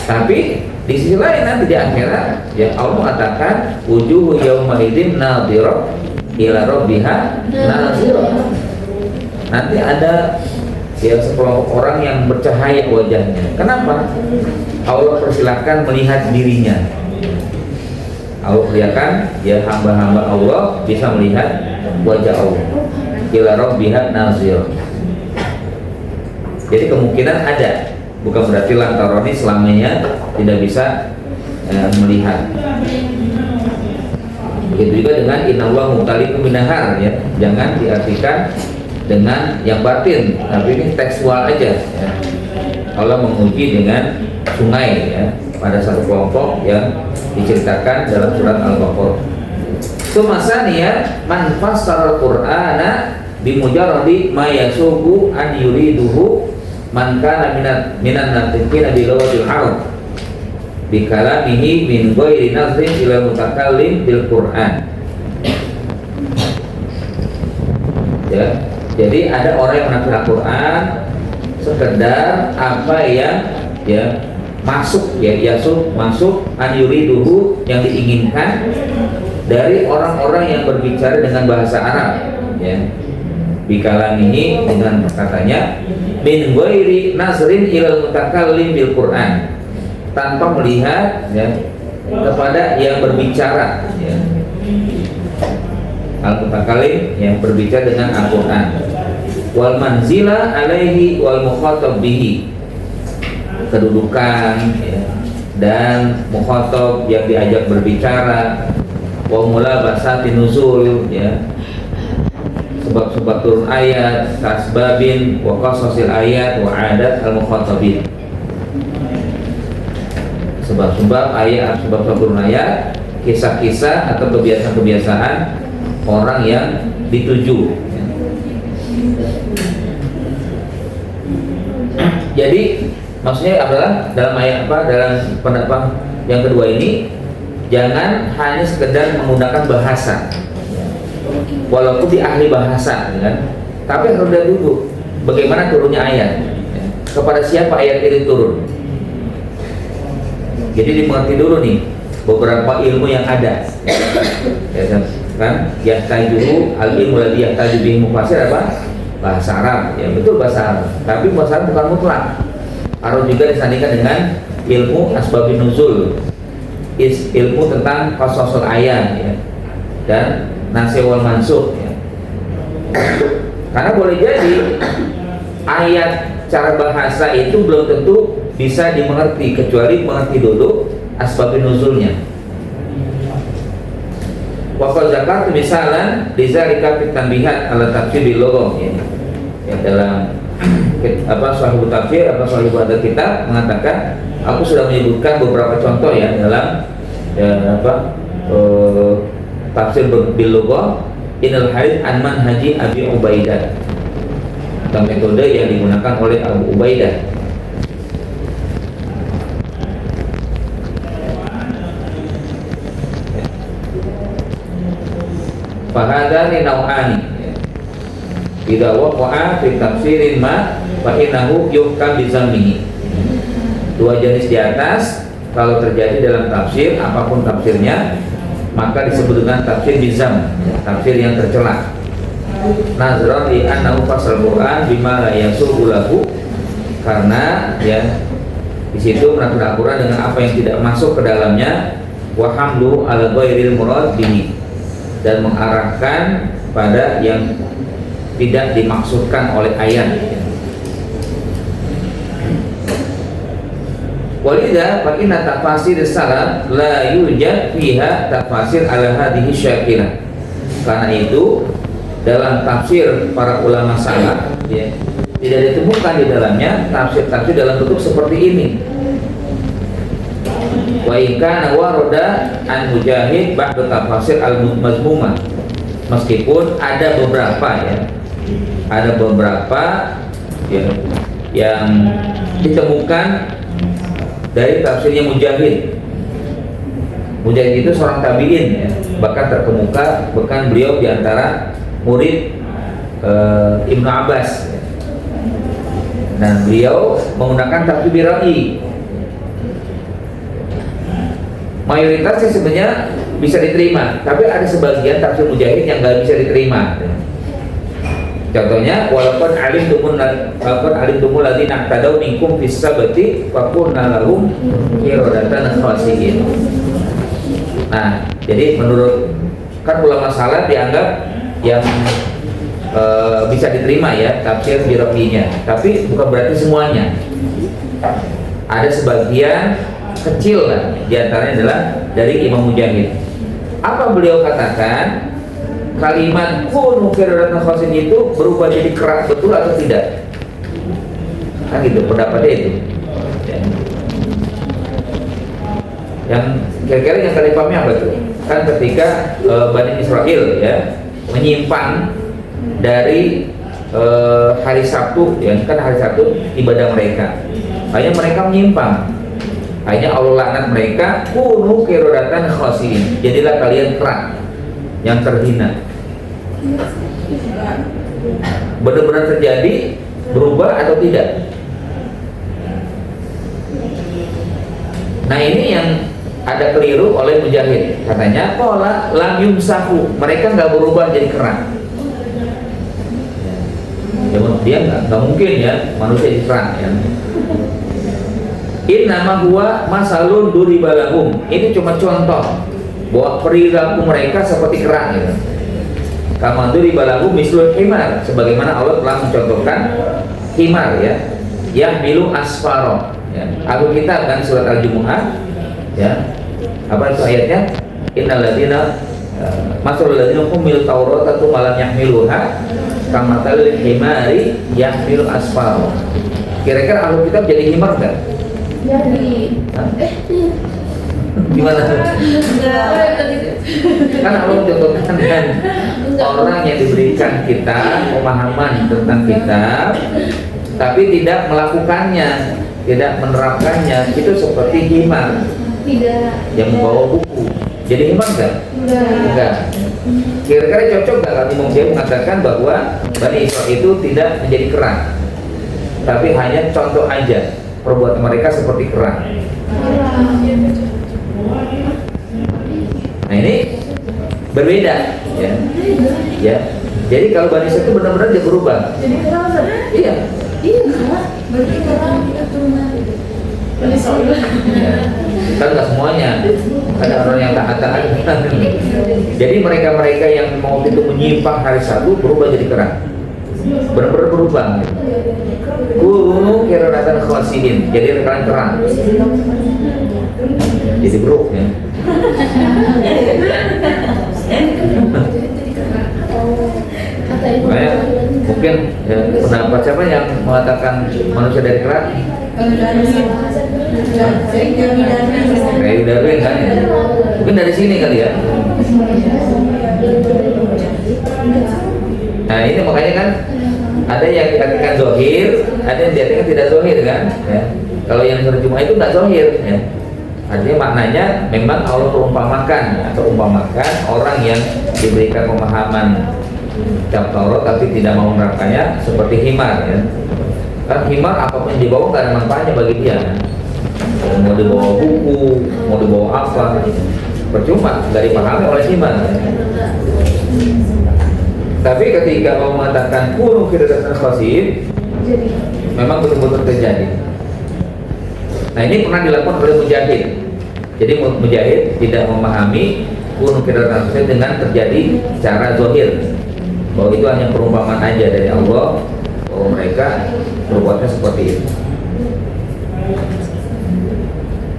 Tapi di sisi lain nanti di akhirat ya Allah mengatakan wujuhu yauma idzin nadhirah ila rabbiha nadhirah. Nanti ada ya sekelompok orang yang bercahaya wajahnya. Kenapa? Allah persilahkan melihat dirinya. Allah perlihatkan ya hamba-hamba Allah bisa melihat wajah Allah. Ila rabbiha nadhirah. Jadi kemungkinan ada. Bukan berarti lantaroni selamanya tidak bisa melihat. Begitu juga dengan innallaha mutaliqun binahar ya. Jangan diartikan dengan yang batin, tapi ini tekstual aja ya. Allah menguji dengan sungai ya pada satu kelompok yang diceritakan dalam surat Al-Baqarah. Sumasaniya man fassara al-Qur'ana bimujarradi ma yasubu an yuriduhu man kana minan natiqina bi lughatil arab bi kalamihi min ghairi nazrin ila mutakallim bil Qur'an. Ya, jadi ada orang yang menafsir Al-Qur'an sekedar apa yang ya masuk ya masuk an yuriduhu yang diinginkan dari orang-orang yang berbicara dengan bahasa Arab ya. Bikalamihi dengan katanya min ghairi nazrin ilal mutakallim bil Qur'an, tanpa melihat ya kepada yang berbicara ya. Al-mutakallim yang berbicara dengan Al-Qur'an. Wal manzila alaihi wal mukhatab bihi, kedudukan ya, dan mukhatab yang diajak berbicara. Wa mulabasati nuzul ya, sebab-sebab turun ayat, kasbabin wa qasasil ayat wa adat al-mukhatabin. Sebab-sebab ayat, sebab-sebab turun ayat, kisah-kisah atau kebiasaan-kebiasaan orang yang dituju. Jadi maksudnya adalah dalam ayat apa, dalam pendapat yang kedua ini jangan hanya sekedar menggunakan bahasa. Walaupun di ahli bahasa kan, tapi harus lihat dulu bagaimana turunnya ayat ya. Kepada siapa ayat ini turun. Jadi dimengerti dulu nih beberapa ilmu yang ada ya, kan yahtajuhu al-ilmu ladzi yahtaju bihi mufassir apa? Bahasa Arab ya, betul bahasa Arab, tapi bahasa Arab bukan mutlak, harus juga disandingkan dengan ilmu asbabun nuzul, ilmu tentang qasasul ayat ya, dan nasih wal mansukh ya. Karena boleh jadi ayat cara bahasa itu belum tentu bisa dimengerti kecuali mengerti dulu asbabun nuzulnya. Wa qad zakartu misalan lidzalika fit tanbihat ala tafsir bil lughah ya. Ya dalam apa Sahih Tafsir atau Sahih Hadats Kitab mengatakan aku sudah menyebutkan beberapa contoh ya dalam ya apa tafsir bil lughah inal hadits an manhaji Abi Ubaidah, tentang metode yang digunakan oleh Abu Ubaidah. Fahadani nau'ani idza waqa'a fi tafsirin ma fa innahu yuhkam bi zammihi. Dua jenis di atas kalau terjadi dalam tafsir apapun tafsirnya maka disebut dengan tafsir bizam, tafsir yang tercela. Nazran li annahu fasal Quran bima la yasuhu lahu, karena ya di situ menafsir Al-Quran dengan apa yang tidak masuk ke dalamnya, wa hamlu ala ghairil murad bihi, dan mengarahkan pada yang tidak dimaksudkan oleh ayat. Walidha fa inna tafasir salaf la yujad fiha tafasir ala hadhihi syakilah. Karena itu dalam tafsir para ulama salaf ya, tidak ditemukan di dalamnya tafsir-tafsir dalam bentuk seperti ini. Wa in kana warada an Mujahid ba'da tafasir al-mazmumah. Meskipun ada beberapa ya, ada beberapa ya, yang ditemukan dari tafsirnya Mujahid. Mujahid itu seorang tabi'in ya, bahkan terkemuka, bahkan beliau diantara murid Ibnu Abbas ya. Dan beliau menggunakan tafsir Bira'i. Mayoritasnya sebenarnya bisa diterima, tapi ada sebagian tafsir Mujahid yang nggak bisa diterima. Contohnya, walaupun alimtumul ladzina tadaw minkum fis sabati faqulna lahum qiradatan khasiin. Nah, jadi menurut kan ulama salaf dianggap yang bisa diterima ya tafsir Bira'inya, tapi bukan berarti semuanya. Ada sebagian kecil lah, diantaranya adalah dari Imam Mujahid. Apa beliau katakan? Kalimat kunu qiradatan khasiin itu berubah jadi kerak betul atau tidak? Kan gitu pendapatnya itu ya. Yang kira-kira yang kalian pahami apa tuh? Kan ketika Bani Israel ya menyimpan dari hari Sabtu ya, kan hari Sabtu ibadah mereka, hanya mereka menyimpang, hanya Allah laknat mereka, kunu qiradatan khasiin, jadilah kalian kerak yang terhina. Benar-benar terjadi berubah atau tidak? Nah ini yang ada keliru oleh Mujahid. Katanya pola lam yumsahu, mereka nggak berubah jadi kerak. Ya, dia nggak mungkin ya manusia jadi kerak ya. Innama huwa masalun duribalahum. Ini cuma contoh bahwa perilaku mereka seperti kerak gitu. Kama duribalahum mislul himar, sebagaimana Allah telah mencontohkan himar ya, yang milu asfaro ya. Aku kitab kan surat Al-Jumu'ah ya. Apa itu ayatnya? Innal ladzina masalul ladzina humil taurata tsumma lam yahmiluha kamatal himari yahmilu asfaro. Kira-kira ahlu kitab jadi himar enggak? Jadi. Gimana? Kan Allah mencontohkan kan orang yang diberikan kitab, pemahaman tentang kitab, tapi tidak melakukannya, tidak menerapkannya, itu seperti himar yang membawa buku. Jadi himar enggak? Enggak. Kira-kira cocok nggak kalau Imam Syafi'i mengatakan bahwa Bani Israil itu tidak menjadi kerak, tapi hanya contoh aja perbuatan mereka seperti kerak. Nah ini berbeda ya. Ya. Jadi kalau Bani Israil itu benar-benar dia berubah. Jadi kenapa? Iya. Iya kan? Berarti kalau kita turunan Bani Israil. Ya. Kan nggak semuanya. Ada orang yang taat-taat. Jadi mereka-mereka yang mau itu menyimpang hari Sabtu berubah jadi kerak. Benar-benar berubah. Kunu qiradatan khasiin. Jadi kalian kerak. Jadi buruk ya. Makanya mungkin ya, pendapat siapa yang mengatakan manusia dari kerak? Kayak Darwin kan ya? Mungkin dari sini kali ya. Nah ini makanya kan ada yang diartikan zohir, ada yang diartikan tidak zohir kan ya. Kalau yang terjemah itu nggak zohir ya. Artinya maknanya memang Allah perumpamakan atau umpamakan orang yang diberikan pemahaman kitab Taurat tapi tidak mau menerapkannya seperti himar ya. Kan himar apapun yang dibawa nggak ada manfaatnya bagi dia kan? Mau dibawa buku, mau dibawa apa percuma, nggak dipahami oleh himar ya. Tapi ketika Allah mengatakan kunu qiradatan khasiin, memang betul-betul terjadi. Nah ini pernah dilakukan oleh Mujahid. Jadi Mujahid tidak memahami kunu qiradatan khasiin dengan terjadi secara zahir, bahwa itu hanya perumpamaan aja dari Allah, bahwa mereka berbuatnya seperti itu.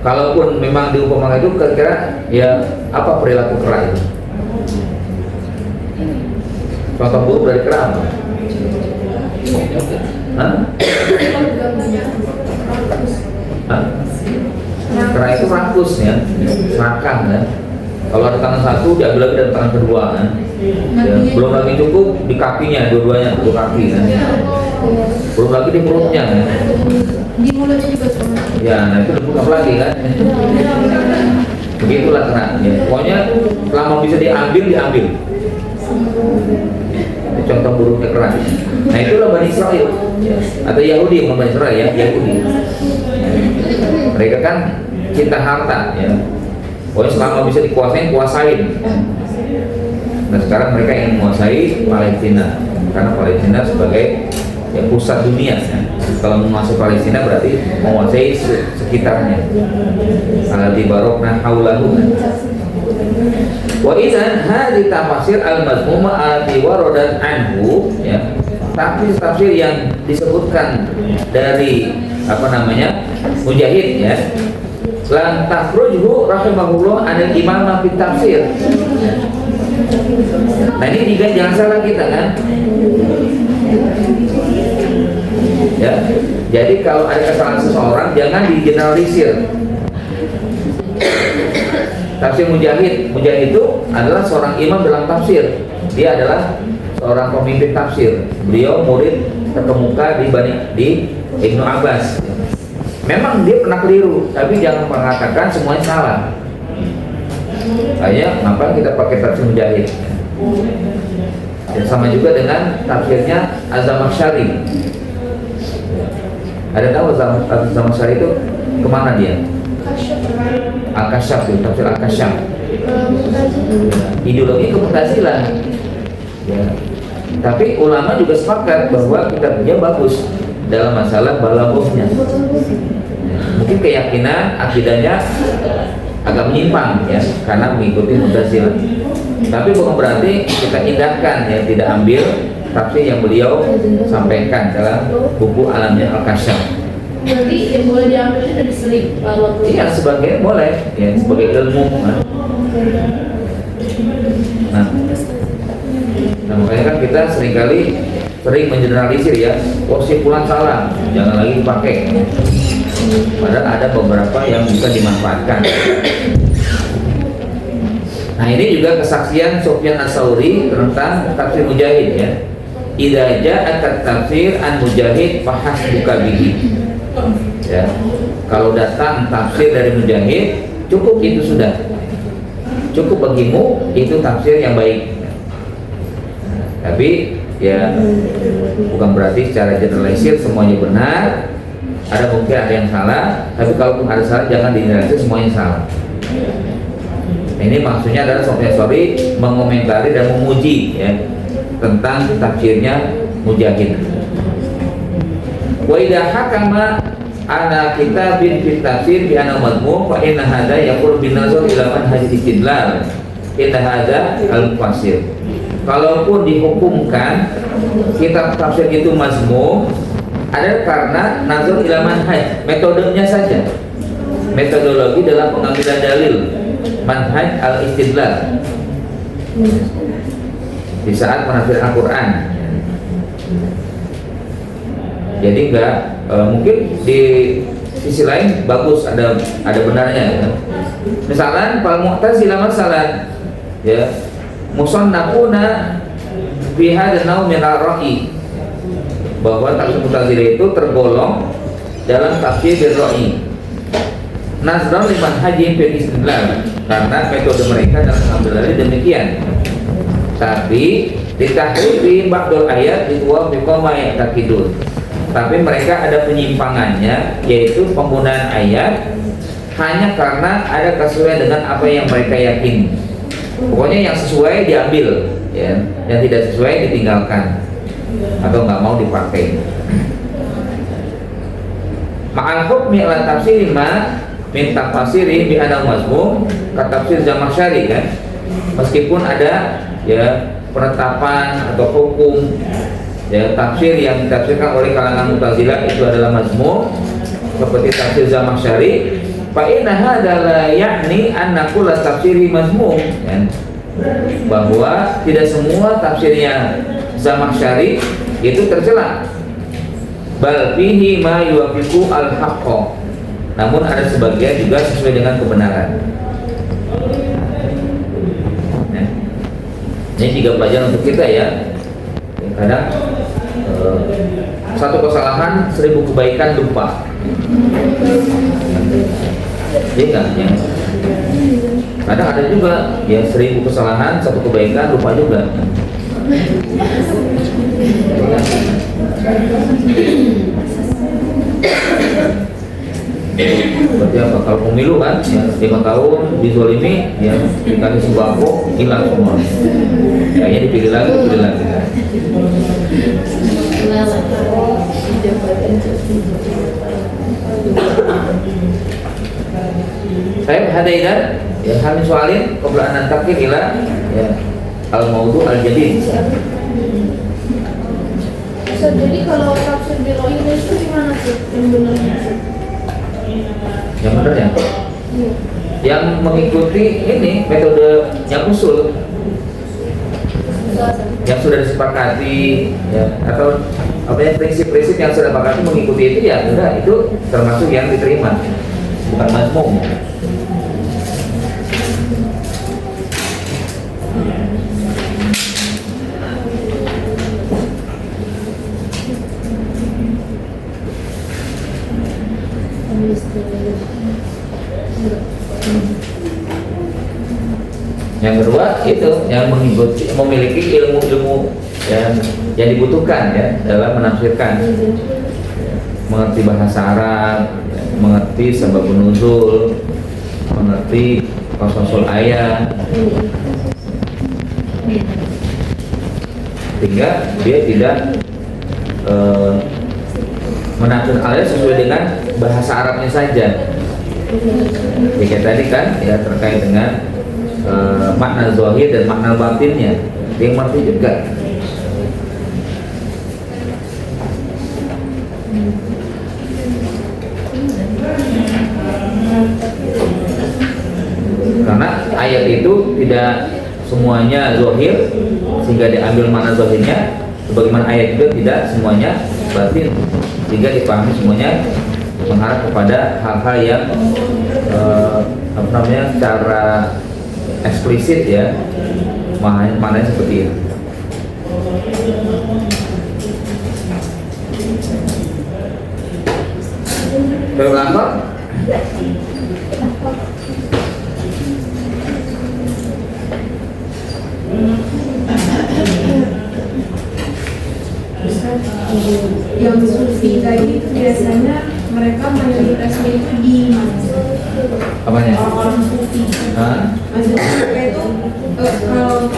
Kalaupun memang diumpamakan itu kira-kira ya apa perilaku kera itu? Contoh buruk dari kera apa? Hah? Hah? Kera itu rakus ya, serakah ya. Kalau ada tangan satu, diambil lagi dari tangan kedua kan. Ya, belum lagi cukup di kakinya, dua-duanya dua kaki kan. Belum lagi di perutnya kan. Di mulut juga sama. Ya, nah itu lebih apa lagi kan? Begitulah kera. Ya. Pokoknya selama bisa diambil. Itu contoh buruknya kera. Nah itulah Bani Israel ya. Atau Yahudi, bukan Bani Israel ya, Yahudi. Mereka kan cinta harta ya. Pokoknya selama bisa kuasain. Nah sekarang mereka ingin menguasai Palestina karena Palestina sebagai ya, pusat dunia ya. Kalau menguasai Palestina berarti menguasai sekitarnya. Alladzi barokna haulahu. Wa idzan hadhi tafsir al-mazmuma allati waradat anhu ya. Tafsir yang disebutkan dari Mujahid ya. Lan takhrujuhu rahimahullah anil imam fi tafsir. Nah ini juga jangan salah kita kan. Ya, jadi kalau ada kesalahan seseorang jangan digeneralisir. Tafsir Mujahid itu adalah seorang imam dalam tafsir. Dia adalah seorang pemimpin tafsir. Beliau murid terkemuka di Ibnu Abbas. Memang dia pernah keliru, tapi jangan mengatakan semuanya salah. Kayak ngapa kita pakai tafsir Mujahid? Dan sama juga dengan tafsirnya Az-Zamakhsyari. Ada tahu Az-Zamakhsyari itu kemana dia? Al-Kasyaf itu, tafsir Al-Kasyaf. Ideologi kemu'tazilah. Ya. Tapi ulama juga sepakat bahwa kitabnya bagus dalam masalah balaghahnya. Mungkin keyakinan akidahnya agak menyimpang ya karena mengikuti Mu'tazilah. Tapi bukan berarti kita indahkan ya, tidak ambil tafsir yang beliau sampaikan dalam buku Alamnya Al-Kasyaf. Berarti yang boleh diambil itu dari seling kalau iya sebagai boleh ya, sebagai ilmu nah makanya kan kita sering mengeneralisir ya, kesimpulan salah jangan lagi dipakai, padahal ada beberapa yang bisa dimanfaatkan. Nah ini juga kesaksian Sufyan Ats-Tsauri tentang tafsir Mujahid ya. Idza ja'at tafsir an Mujahid fahasbuka bihi. Ya. Kalau datang tafsir dari Mujahid, cukup itu sudah. Cukup bagimu itu tafsir yang baik. Tapi ya bukan berarti secara generalisir semuanya benar. Ada mungkin ada yang salah, tapi kalaupun ada salah jangan digeneralisir semuanya salah. Nah, ini maksudnya adalah Sufyan Ats-Tsauri mengomentari dan memuji ya tentang tafsirnya Mujahid. Wa idza hakama ala kitabin fi tafsir bi anna madmum fa inna hadza yaqul bin nazar ila manhaj istidlal inna hadza al-fasir. Kalaupun dihukumkan kitab tafsir itu mazmum, ada karena nazar ila manhaj, metodenya saja, metodologi dalam pengambilan dalil, manhaj al-istidlal di saat menafsir Al-Quran. Jadi mungkin di sisi lain bagus, ada benarnya ya. Misalnya fal mu'tazilah masalan ya musannafuna fi hadzal naw min ar-ra'i, bahwa tafsir Mu'tazilah itu tergolong dalam tafsir bil-ra'i nazran liman hajim fil istidlal, karena metode mereka dalam mengambil dalil demikian. Tapi ditahrifi ba'dul ayat ditwa biqoma ya'taqidun, tapi mereka ada penyimpangannya, yaitu penggunaan ayat hanya karena ada kesesuaian dengan apa yang mereka yakini. Pokoknya yang sesuai diambil ya, yang tidak sesuai ditinggalkan atau nggak mau dipakai. Ma'al hukmi ala tafsir ma min tafsiri bi anna mazmum ka tafsir Zamakhsyari kan. Meskipun ada ya penetapan atau hukum ya tafsir yang ditafsirkan oleh kalangan Mu'tazilah itu adalah mazmum seperti tafsir Zamakhsyari, Fa inna hadza la ya'ni anna kulla tafsiri mazmum, ya. Bahwa tidak semua tafsirnya Zamakhsyari itu tercela. Bal fihi ma yuwafiqu al-haqqa. Namun ada sebagian juga sesuai dengan kebenaran. Ya. Ini 3 pelajaran untuk kita ya. Kadang satu kesalahan 1000 kebaikan lupa. Iya kan? Ya. Kadang ada juga ya 1000 kesalahan 1 kebaikan lupa juga. Ya. Berarti apa? Kalau pemilu kan ya 5 tahun dizolimi, ya dikasih sembako hilang semua. Kayaknya dipilih lagi. Saya hadaidan ya kami soalin qabla an nantaqil ila ya al-mawdu' al-jadid. Jadi kalau tafsir Bil itu gimana sih yang benarnya? Yang benar ya? Iya. Yang mengikuti ini metode yang usul yang sudah disepakati ya, atau apa ya, prinsip-prinsip yang sudah disepakati mengikuti itu ya enggak, itu termasuk yang diterima, bukan mazmum. Yang kedua itu yang mengikuti, memiliki ilmu-ilmu yang dibutuhkan ya dalam menafsirkan, mengerti bahasa Arab, mengerti sababun nuzul, mengerti usul ayat, sehingga dia tidak menafsirkan ayat sesuai dengan bahasa Arabnya saja. Jika tadi kan ya terkait dengan makna zahir dan makna batinnya, yang mengerti juga. Karena ayat itu tidak semuanya zahir sehingga diambil makna zahirnya, sebagaimana ayat itu tidak semuanya batin sehingga dipahami semuanya mengarah kepada hal-hal yang apa namanya, secara eksplisit ya maknanya seperti itu. Berlangkah yang sufi tadi itu biasanya mereka mayoritasnya itu di mana? apanya? Orang-orang sufi. Maksudnya mereka itu kalau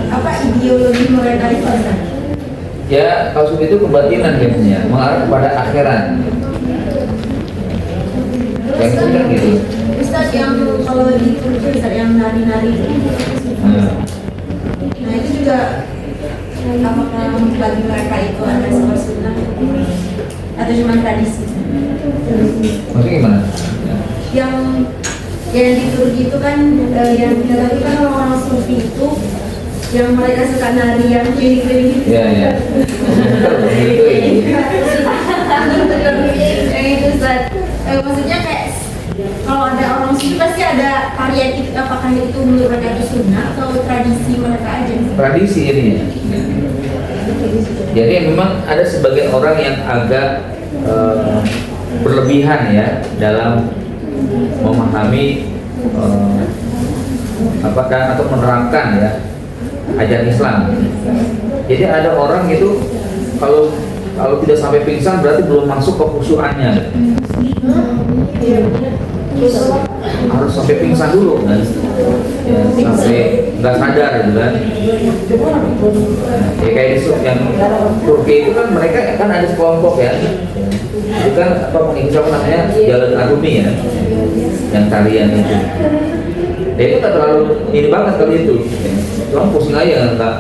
apa ideologi mereka itu apa? Ya, kalau sufi itu kebatinan biasanya, mengarah kepada akhirat. Yang itu kan gitu. Ustaz yang kalau di Turki Ustaz yang nari-nari itu. Nah itu juga apakah bagi mereka itu ada sebuah sunnah atau cuma tradisi? Maksudnya gimana? Yang di Turki itu kan yang kita tahu kan orang-orang sufi itu yang mereka suka nari yang keliling-keliling gitu. Iya. Itu Ustaz. Maksudnya kayak kalau ada orang sufi pasti ada karya itu, apakah itu menurut mereka itu sunnah atau tradisi mereka aja? Tradisi ini ya. Jadi memang ada sebagian orang yang agak berlebihan ya dalam memahami apakah atau menerapkan ya ajaran Islam. Jadi ada orang itu kalau tidak sampai pingsan berarti belum masuk ke khusyuannya. Harus sampai pingsan dulu kan, ya, sampai nggak sadar gitu kan. Ya kayak di yang Turki itu kan mereka kan ada sekelompok ya, itu kan apa mengikuti apa namanya jalan Arumi ya, yang tarian itu. Ya itu nggak terlalu ini banget kalau itu, cuma pusing aja nggak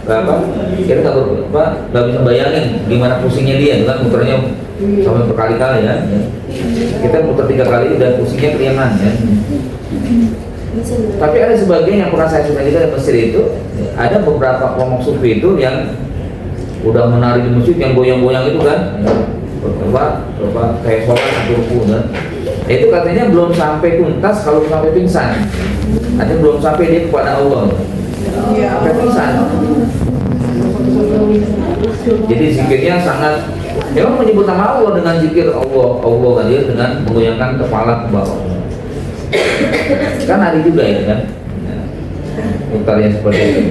apa, kita nggak bisa bayangin gimana pusingnya dia, kan muternya sampai berkali-kali ya. Kita putar 3 kali udah pusingnya keringan ya. Tapi ada sebagian yang pernah saya sudah juga di Mesir itu, ada beberapa kelompok sufi itu yang udah menari di masjid yang goyang-goyang itu kan, kayak sholat atau ruku kan. Itu katanya belum sampai tuntas kalau sampai pingsan. Artinya belum sampai dia kepada Allah. Sampai pingsan. Jadi zikirnya sangat, memang menyebut nama Allah dengan zikir Allah kan dia dengan menggoyangkan kepala ke bawah. Kan ada juga itu kan, putar yang seperti itu.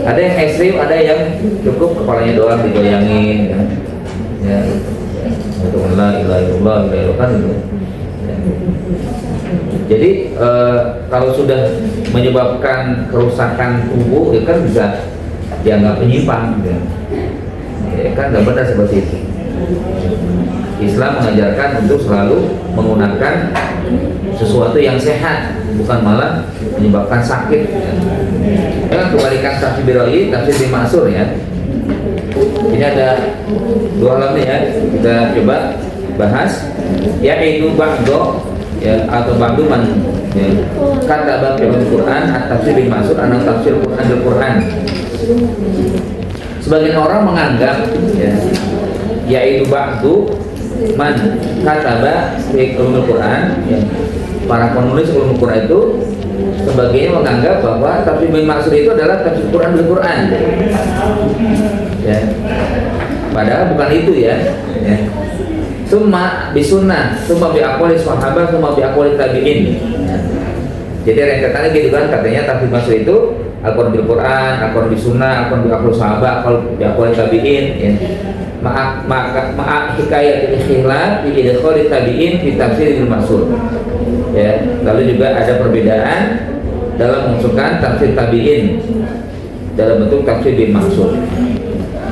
Ada yang ekstrim, ada yang cukup kepalanya doang digoyangin kan. Ya, untuk la ilaha illallah kan itu. Ya. Jadi kalau sudah menyebabkan kerusakan tubuh, ya kan bisa dianggap penyimpang, gitu. Ya kan nggak benar seperti itu. Islam mengajarkan untuk selalu menggunakan sesuatu yang sehat, bukan malah menyebabkan sakit. Ya, kebalikan tafsir Birawi, tafsir bin Mansur ya. Ini ada 2 halaman ya, kita coba bahas. Ya itu ba'do ya atau ba'du man ya. Kata bab Al-Quran at-tafsir bin Mansur atau tafsir Quran Al-Quran. Sebagian orang menganggap ya, yaitu ba'du man kataba fi ulumul Quran ya. Para penulis ulumul Quran itu sebagian menganggap bahwa tafsir bin Mansur itu adalah tafsir Quran bil Quran ya. Padahal bukan itu ya. Summa bisunnah, summa bi aqwali sahabat, summa bi aqwali tabi'in ya. Jadi rentetannya gitu kan, katanya tafsir Mansur itu Al-Quran bil Quran, Al-Quran bil Sunnah, Al-Quran bil aqwali sahabat, Al-Quran bil aqwali tabi'in ya. Ma'a hikayat al-khilaf fi idkhali tabi'in fi tafsir bil Mansur ya. Lalu juga ada perbedaan dalam memasukkan tafsir tabi'in dalam bentuk tafsir bil Mansur.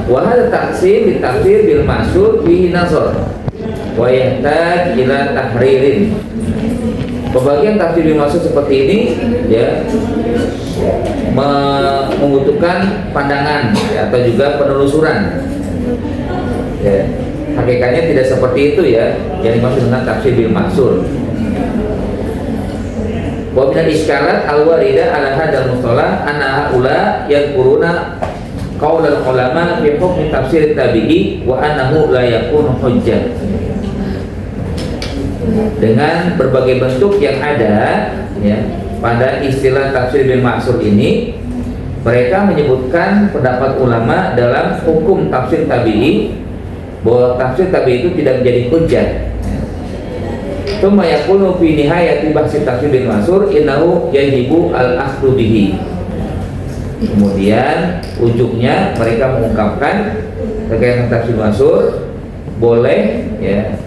Wa hadha taqsim bi tafsir bil Mansur fi nazar wa yahtaj ila tahririn. Pembagian tafsir bil Mansur seperti ini ya membutuhkan pandangan ya, atau juga penelusuran. Ya, hakikatnya tidak seperti itu ya yang dimaksud dengan tafsir bil Mansur. Wa min al-iskalat al-warida ala hadzal mustalah anna haula yadhkuruna qaulal ulama fi hukm tafsir tabi'i wa annahu la yakunu hujjah. Dengan berbagai bentuk yang ada ya pada istilah tafsir bil Mansur ini, mereka menyebutkan pendapat ulama dalam hukum tafsir tabi'i bahwa tafsir tabi'i itu tidak menjadi hujjah. Tsumma yaqulu fi nihayati bahsi tafsir bil Mansur innahu yajibu al-akhdhu bihi. Kemudian ujungnya mereka mengungkapkan terkait dengan tafsir Mansur boleh ya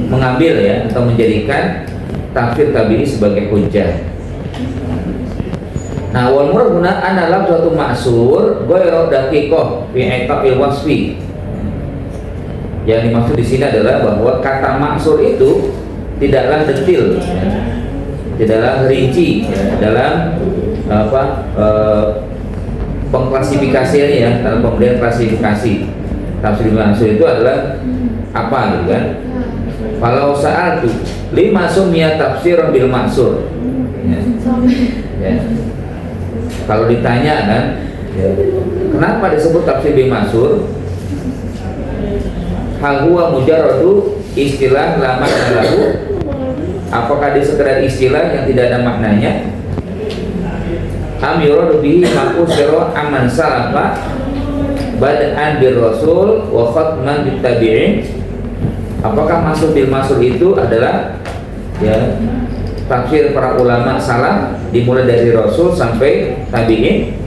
mengambil ya atau menjadikan tafsir tabi'i sebagai hujjah. Nah, wal murad guna anna lafzatu ma'sur ghairu daqiqah fi i'ta'il wasfi. Yang dimaksud di sini adalah bahwa kata maksur itu tidaklah detil, ya, tidaklah rinci ya, dalam pengklasifikasiannya ya, dalam pemberian klasifikasi. Tafsir maksur itu adalah apa gitu kan? Kalau saat itu 5 sumia tafsir bil maksur. Ya. Ya. Kalau ditanya kan, ya, kenapa disebut tafsir bil maksur? Hal huwa mujarradu istilah la makna lahu. Apakah dia sekedar istilah yang tidak ada maknanya? Am yuradu bihi maqsura amman salafa bad'an bir rasul wa khatman bit tabi'in. Apakah maksud bil maksud itu adalah ya tafsir para ulama salaf dimulai dari rasul sampai tabi'in?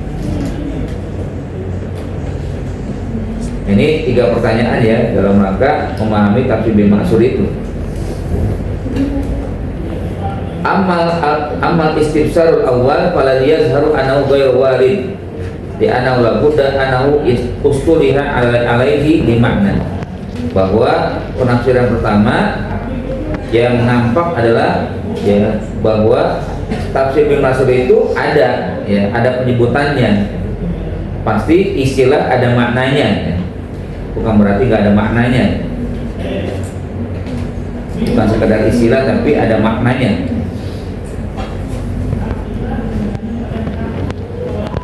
Ini 3 pertanyaan ya dalam rangka memahami tafsir bil maksud itu. Amal istifsarul awal fala yazharu annahu ghairu warid di annahu la budda annahu ustuliha alaihi di makna. Bahwa penafsiran pertama yang nampak adalah ya bahwa tafsir bil maksud itu ada ya, ada penyebutannya. Pasti istilah ada maknanya ya. Bukan berarti nggak ada maknanya. bukan sekedar istilah tapi ada maknanya.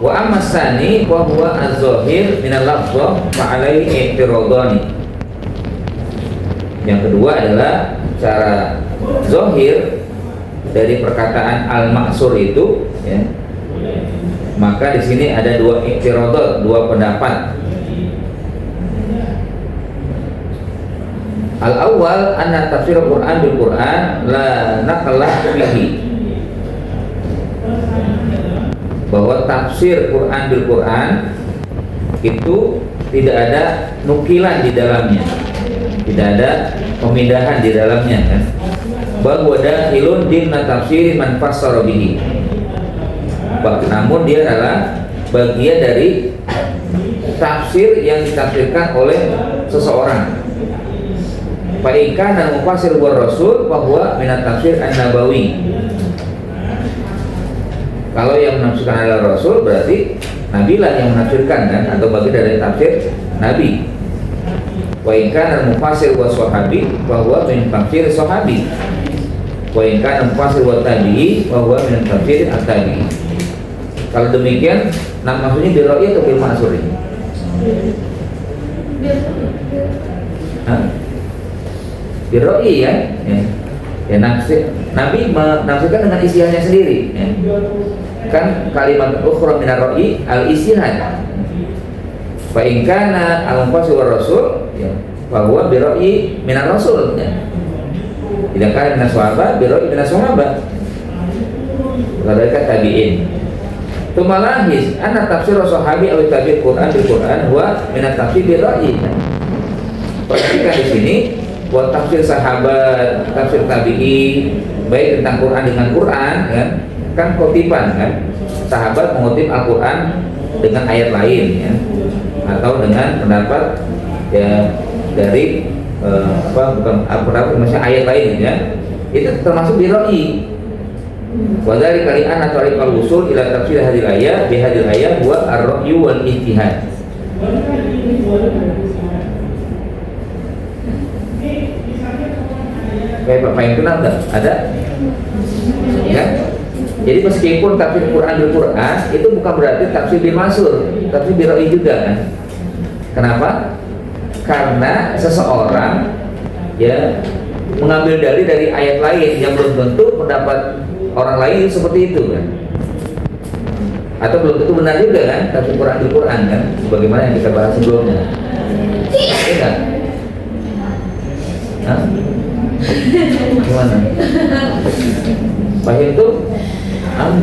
Wa amma tsani wa huwa az-zahir min al-lafdh fa alaihi i'tiradani. Yang kedua adalah cara zahir dari perkataan al-ma'sur itu, ya. Maka di sini ada dua i'tiradat, dua pendapat. Al-awwal anna tafsir Al-Qur'an bil Qur'an la naqlah fihi. Bahwa tafsir Quran bil Quran itu tidak ada nukilan di dalamnya, tidak ada pemindahan di dalamnya, kan? Bahwa dakhilun dimna tafsir man fassara bihi. Namun dia adalah bagian dari tafsir yang ditafsirkan oleh seseorang. Fa in kana mufassir wa rasul fa huwa min at-tafsir an-nabawi. Kalau yang menafsirkan adalah Rasul, berarti Nabi lah yang menafsirkan, kan, atau bagian dari tafsir Nabi. Wa in kana mufassir wa sahabi fa huwa min tafsir sahabi. Wa in kana mufassir wa tabi'i fa huwa min tafsir at-tabi'i. Kalau demikian, maksudnya bil ra'yi atau bil ma'sur ini? Bil ra'yi, ya. Ya, Nabi menafsirkan dengan istihadnya sendiri, ya. Kan kalimat ukhra min ar-ra'yi al-istihad. Fa in kana al-mufassir wa rasul, ya, fa huwa bi ra'yi min ar-rasul, ya. Tidak kan min as-sahabat bi ra'yi min as-sahabat. Mereka tabi'in. Tumalahis anna tafsir sahabi aw tabi'in Quran bil Quran huwa min at-tafsir bi ra'yi. Perhatikan di sini buat tafsir sahabat, tafsir tabi'i, baik tentang Quran dengan Quran, kan khotiban, kan, sahabat mengutip Al-Quran dengan ayat lain, ya, atau dengan pendapat, ya, dari bukan pendapat, maksudnya ayat lain, ya, itu termasuk biroi. Wadari kalian atau al usul ila tafsir hadil ayat bi hadil ayat buat ar-ra'yu wal ijtihad. Kayak Bapak yang kenal nggak? Ada? Ya. Jadi meskipun tafsir Quran bil Quran itu bukan berarti tafsir bil ma'sur, tafsir bil ra'yi juga, kan? Kenapa? Karena seseorang, ya, mengambil dalil dari ayat lain yang belum tentu pendapat orang lain seperti itu, kan? Atau belum tentu benar juga, kan? Tafsir Quran bil Quran, kan? Sebagaimana yang kita bahas sebelumnya. Iya kan? Hah? Gimana? Pahim tuh?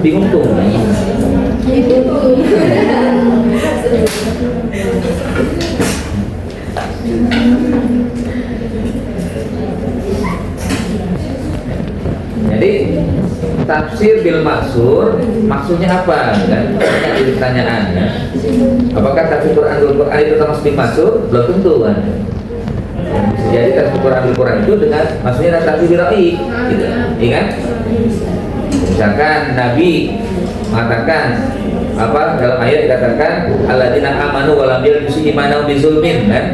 Bingung tuh. Jadi tafsir bil maksur maksudnya apa, kan? Banyak pertanyaan, ya. Apakah tafsir Quran bil Quran itu termasuk bil maksur? Belum tentu, kan? Jadi tafsir Quran bil Quran itu dengan maksudnya tafsir bil ra'yi, gitu. Ingat? Misalkan Nabi mengatakan apa dalam ayat dikatakan alladzina amanu wa lam yalbisu imanahum bizulmin, kan?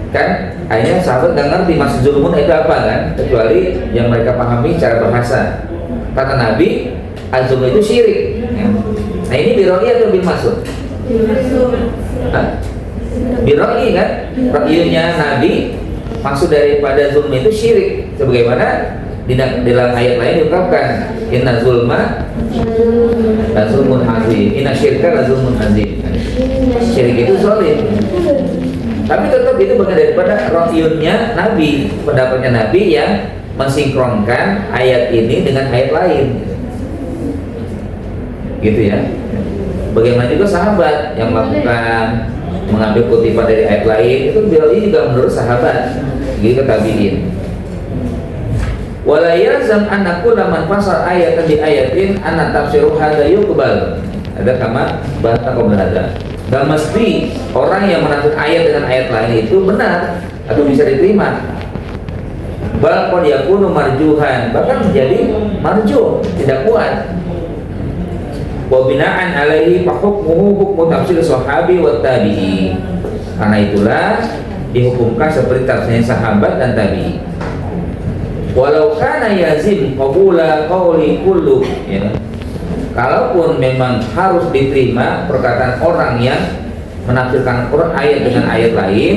Kan akhirnya sahabat nggak ngerti maksud zulmun itu apa, kan? Kecuali yang mereka pahami secara bahasa. Kata Nabi, az-zulm itu syirik, ya. Nah ini biroi atau bil maksud? Biroi, kan? Ra'yunya Nabi, maksud daripada zulm itu syirik. Sebagaimana di dalam ayat lain diungkapkan inna zulma la zulmun azim, inna syirka la zulmun azim. Syirik itu zalim. Tapi tetap itu bagian daripada ra'yunya Nabi, pendapatnya Nabi yang mensinkronkan ayat ini dengan ayat lain, gitu, ya. Bagaimana juga sahabat yang melakukan mengambil kutipan dari ayat lain, itu beliau juga menurut sahabat, gitu, tabi'in. Wala yalzam anna kulla man fasal ayatan bi ayatin anna tafsiru hadza yuqbal. Ada kama bahasa qabla hadza. Gak mesti orang yang menafsir ayat dengan ayat lain itu benar atau bisa diterima. Bal qad yakunu marjuhan, bahkan menjadi marjuh, tidak kuat. Wa bina'an alaihi fa hukmuhu hukmu tafsir sahabi wa tabi'i. Karena itulah dihukumkan seperti tafsirnya sahabat dan tabi'i. walau kana yazim qabula qawli kullu, ya. Kalaupun memang harus diterima perkataan orang yang menafsirkan Quran ayat dengan ayat lain,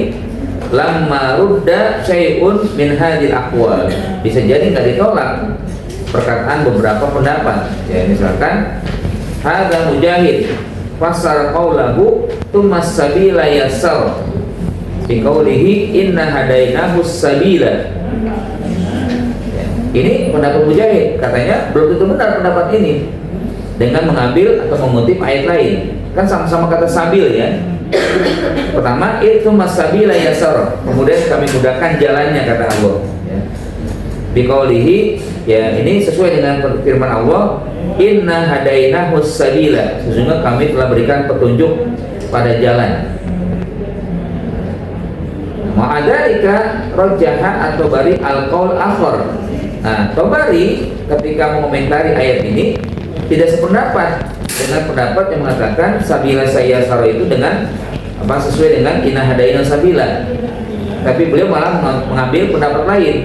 lamma rudda syai'un min hadhil aqwal, bisa jadi nggak ditolak perkataan beberapa pendapat, ya. Misalkan hadza Mujahid fasar qaulahu tumas sabila yassar fi qaulihi inna hadainahu sabila. Ini pendapat Mujahid, katanya belum tentu benar pendapat ini dengan mengambil atau mengutip ayat lain. Kan sama-sama kata sabil, ya. Pertama itu masabila yasar, kemudian kami mudahkan jalannya, kata Allah, ya. Biqaulihi, ya, ini sesuai dengan firman Allah, inna hadainahu sabila, sesungguhnya kami telah berikan petunjuk pada jalan. Ma'adalika rojaha atau bari al-qaul akhar. Nah, Tabari ketika mengomentari ayat ini tidak sependapat dengan pendapat yang mengatakan sabila saya saro itu dengan apa, sesuai dengan inna hadaina sabila, tapi beliau malah mengambil pendapat lain,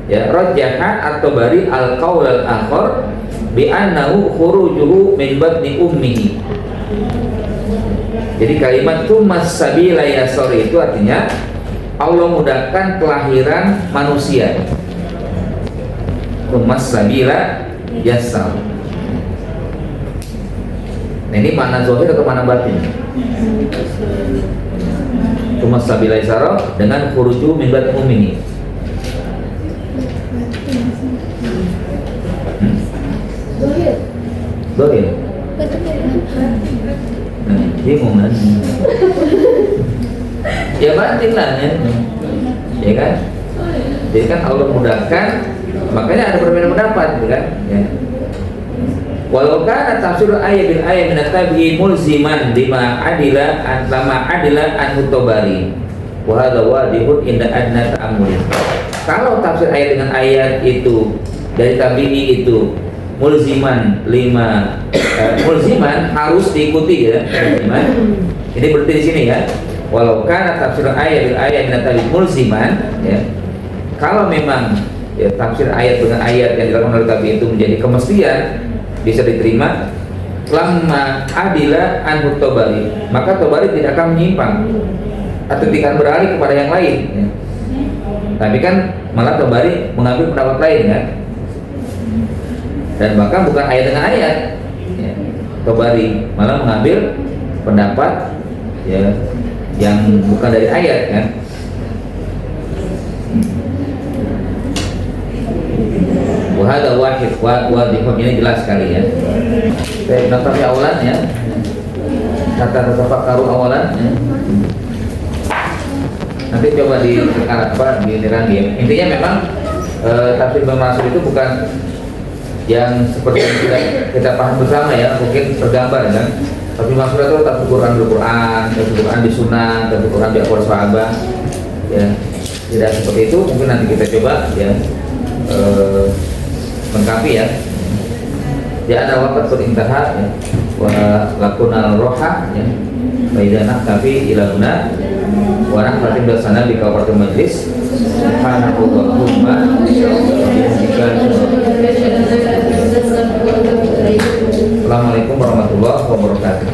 ya. Rajaha atau bari al qaul al akhar bi annahu khurujuhu min batni ummihi. Jadi kalimat tumas sabila yasar itu artinya Allah mudahkan kelahiran manusia. Tumas sabila yasar. Nah, ini mana zahir atau mana batin? Tumas sabila yasar dengan khuruju min batni ummihi. Zahir. Bingung kan? Ya batin lah, ya kan? Jadi kan Allah mudahkan, makanya ada perbedaan pendapat, kan? Ya. Walau kana tafsir ayat bil ayat min at-tabi'i mulziman lima adila an Tabari. Wa hadza wadihun inda adna ta'ammul. Kalau tafsir ayat dengan ayat itu dari tabi'i itu mulziman mulziman harus diikuti, ya. Mulziman. Ini berarti di sini, ya. Walau kana tafsir ayat bil ayat min at-tabi'i mulziman, ya. Kalau memang, ya, tafsir ayat dengan ayat yang dilakukan oleh tabi'i itu menjadi kemestian, bisa diterima, lamma adila an Tabari, maka Tabari tidak akan menyimpang atau tidak akan beralih kepada yang lain, ya. Tapi kan malah Tabari mengambil pendapat lain, kan, dan bahkan bukan ayat dengan ayat, ya. Tabari malah mengambil pendapat, ya, yang bukan dari ayat, kan. Wahada wahid wadihun, ini jelas sekali, ya. Saya notasi awalan, ya. Kata tafakkaru awalan, ya. Nanti coba di dinerangi, ya. Intinya memang tafsir Ibnu Mas'ud itu bukan yang seperti yang kita paham bersama, ya. Mungkin tergambar, kan. Tafsir Mas'ud itu tafsir Quran bil Quran, tafsir Quran di Sunnah, tafsir Quran di aqwal sahabat, ya. Tidak seperti itu. Mungkin nanti kita coba, ya, lengkapi, ya. Dia ada waqt berintaha, ya. Wa lakunal roha, ya. Baidana tapi ilahuna wa rahmatin dasana di kawasan majlis. Subhanallahumma Assalamualaikum warahmatullahi wabarakatuh.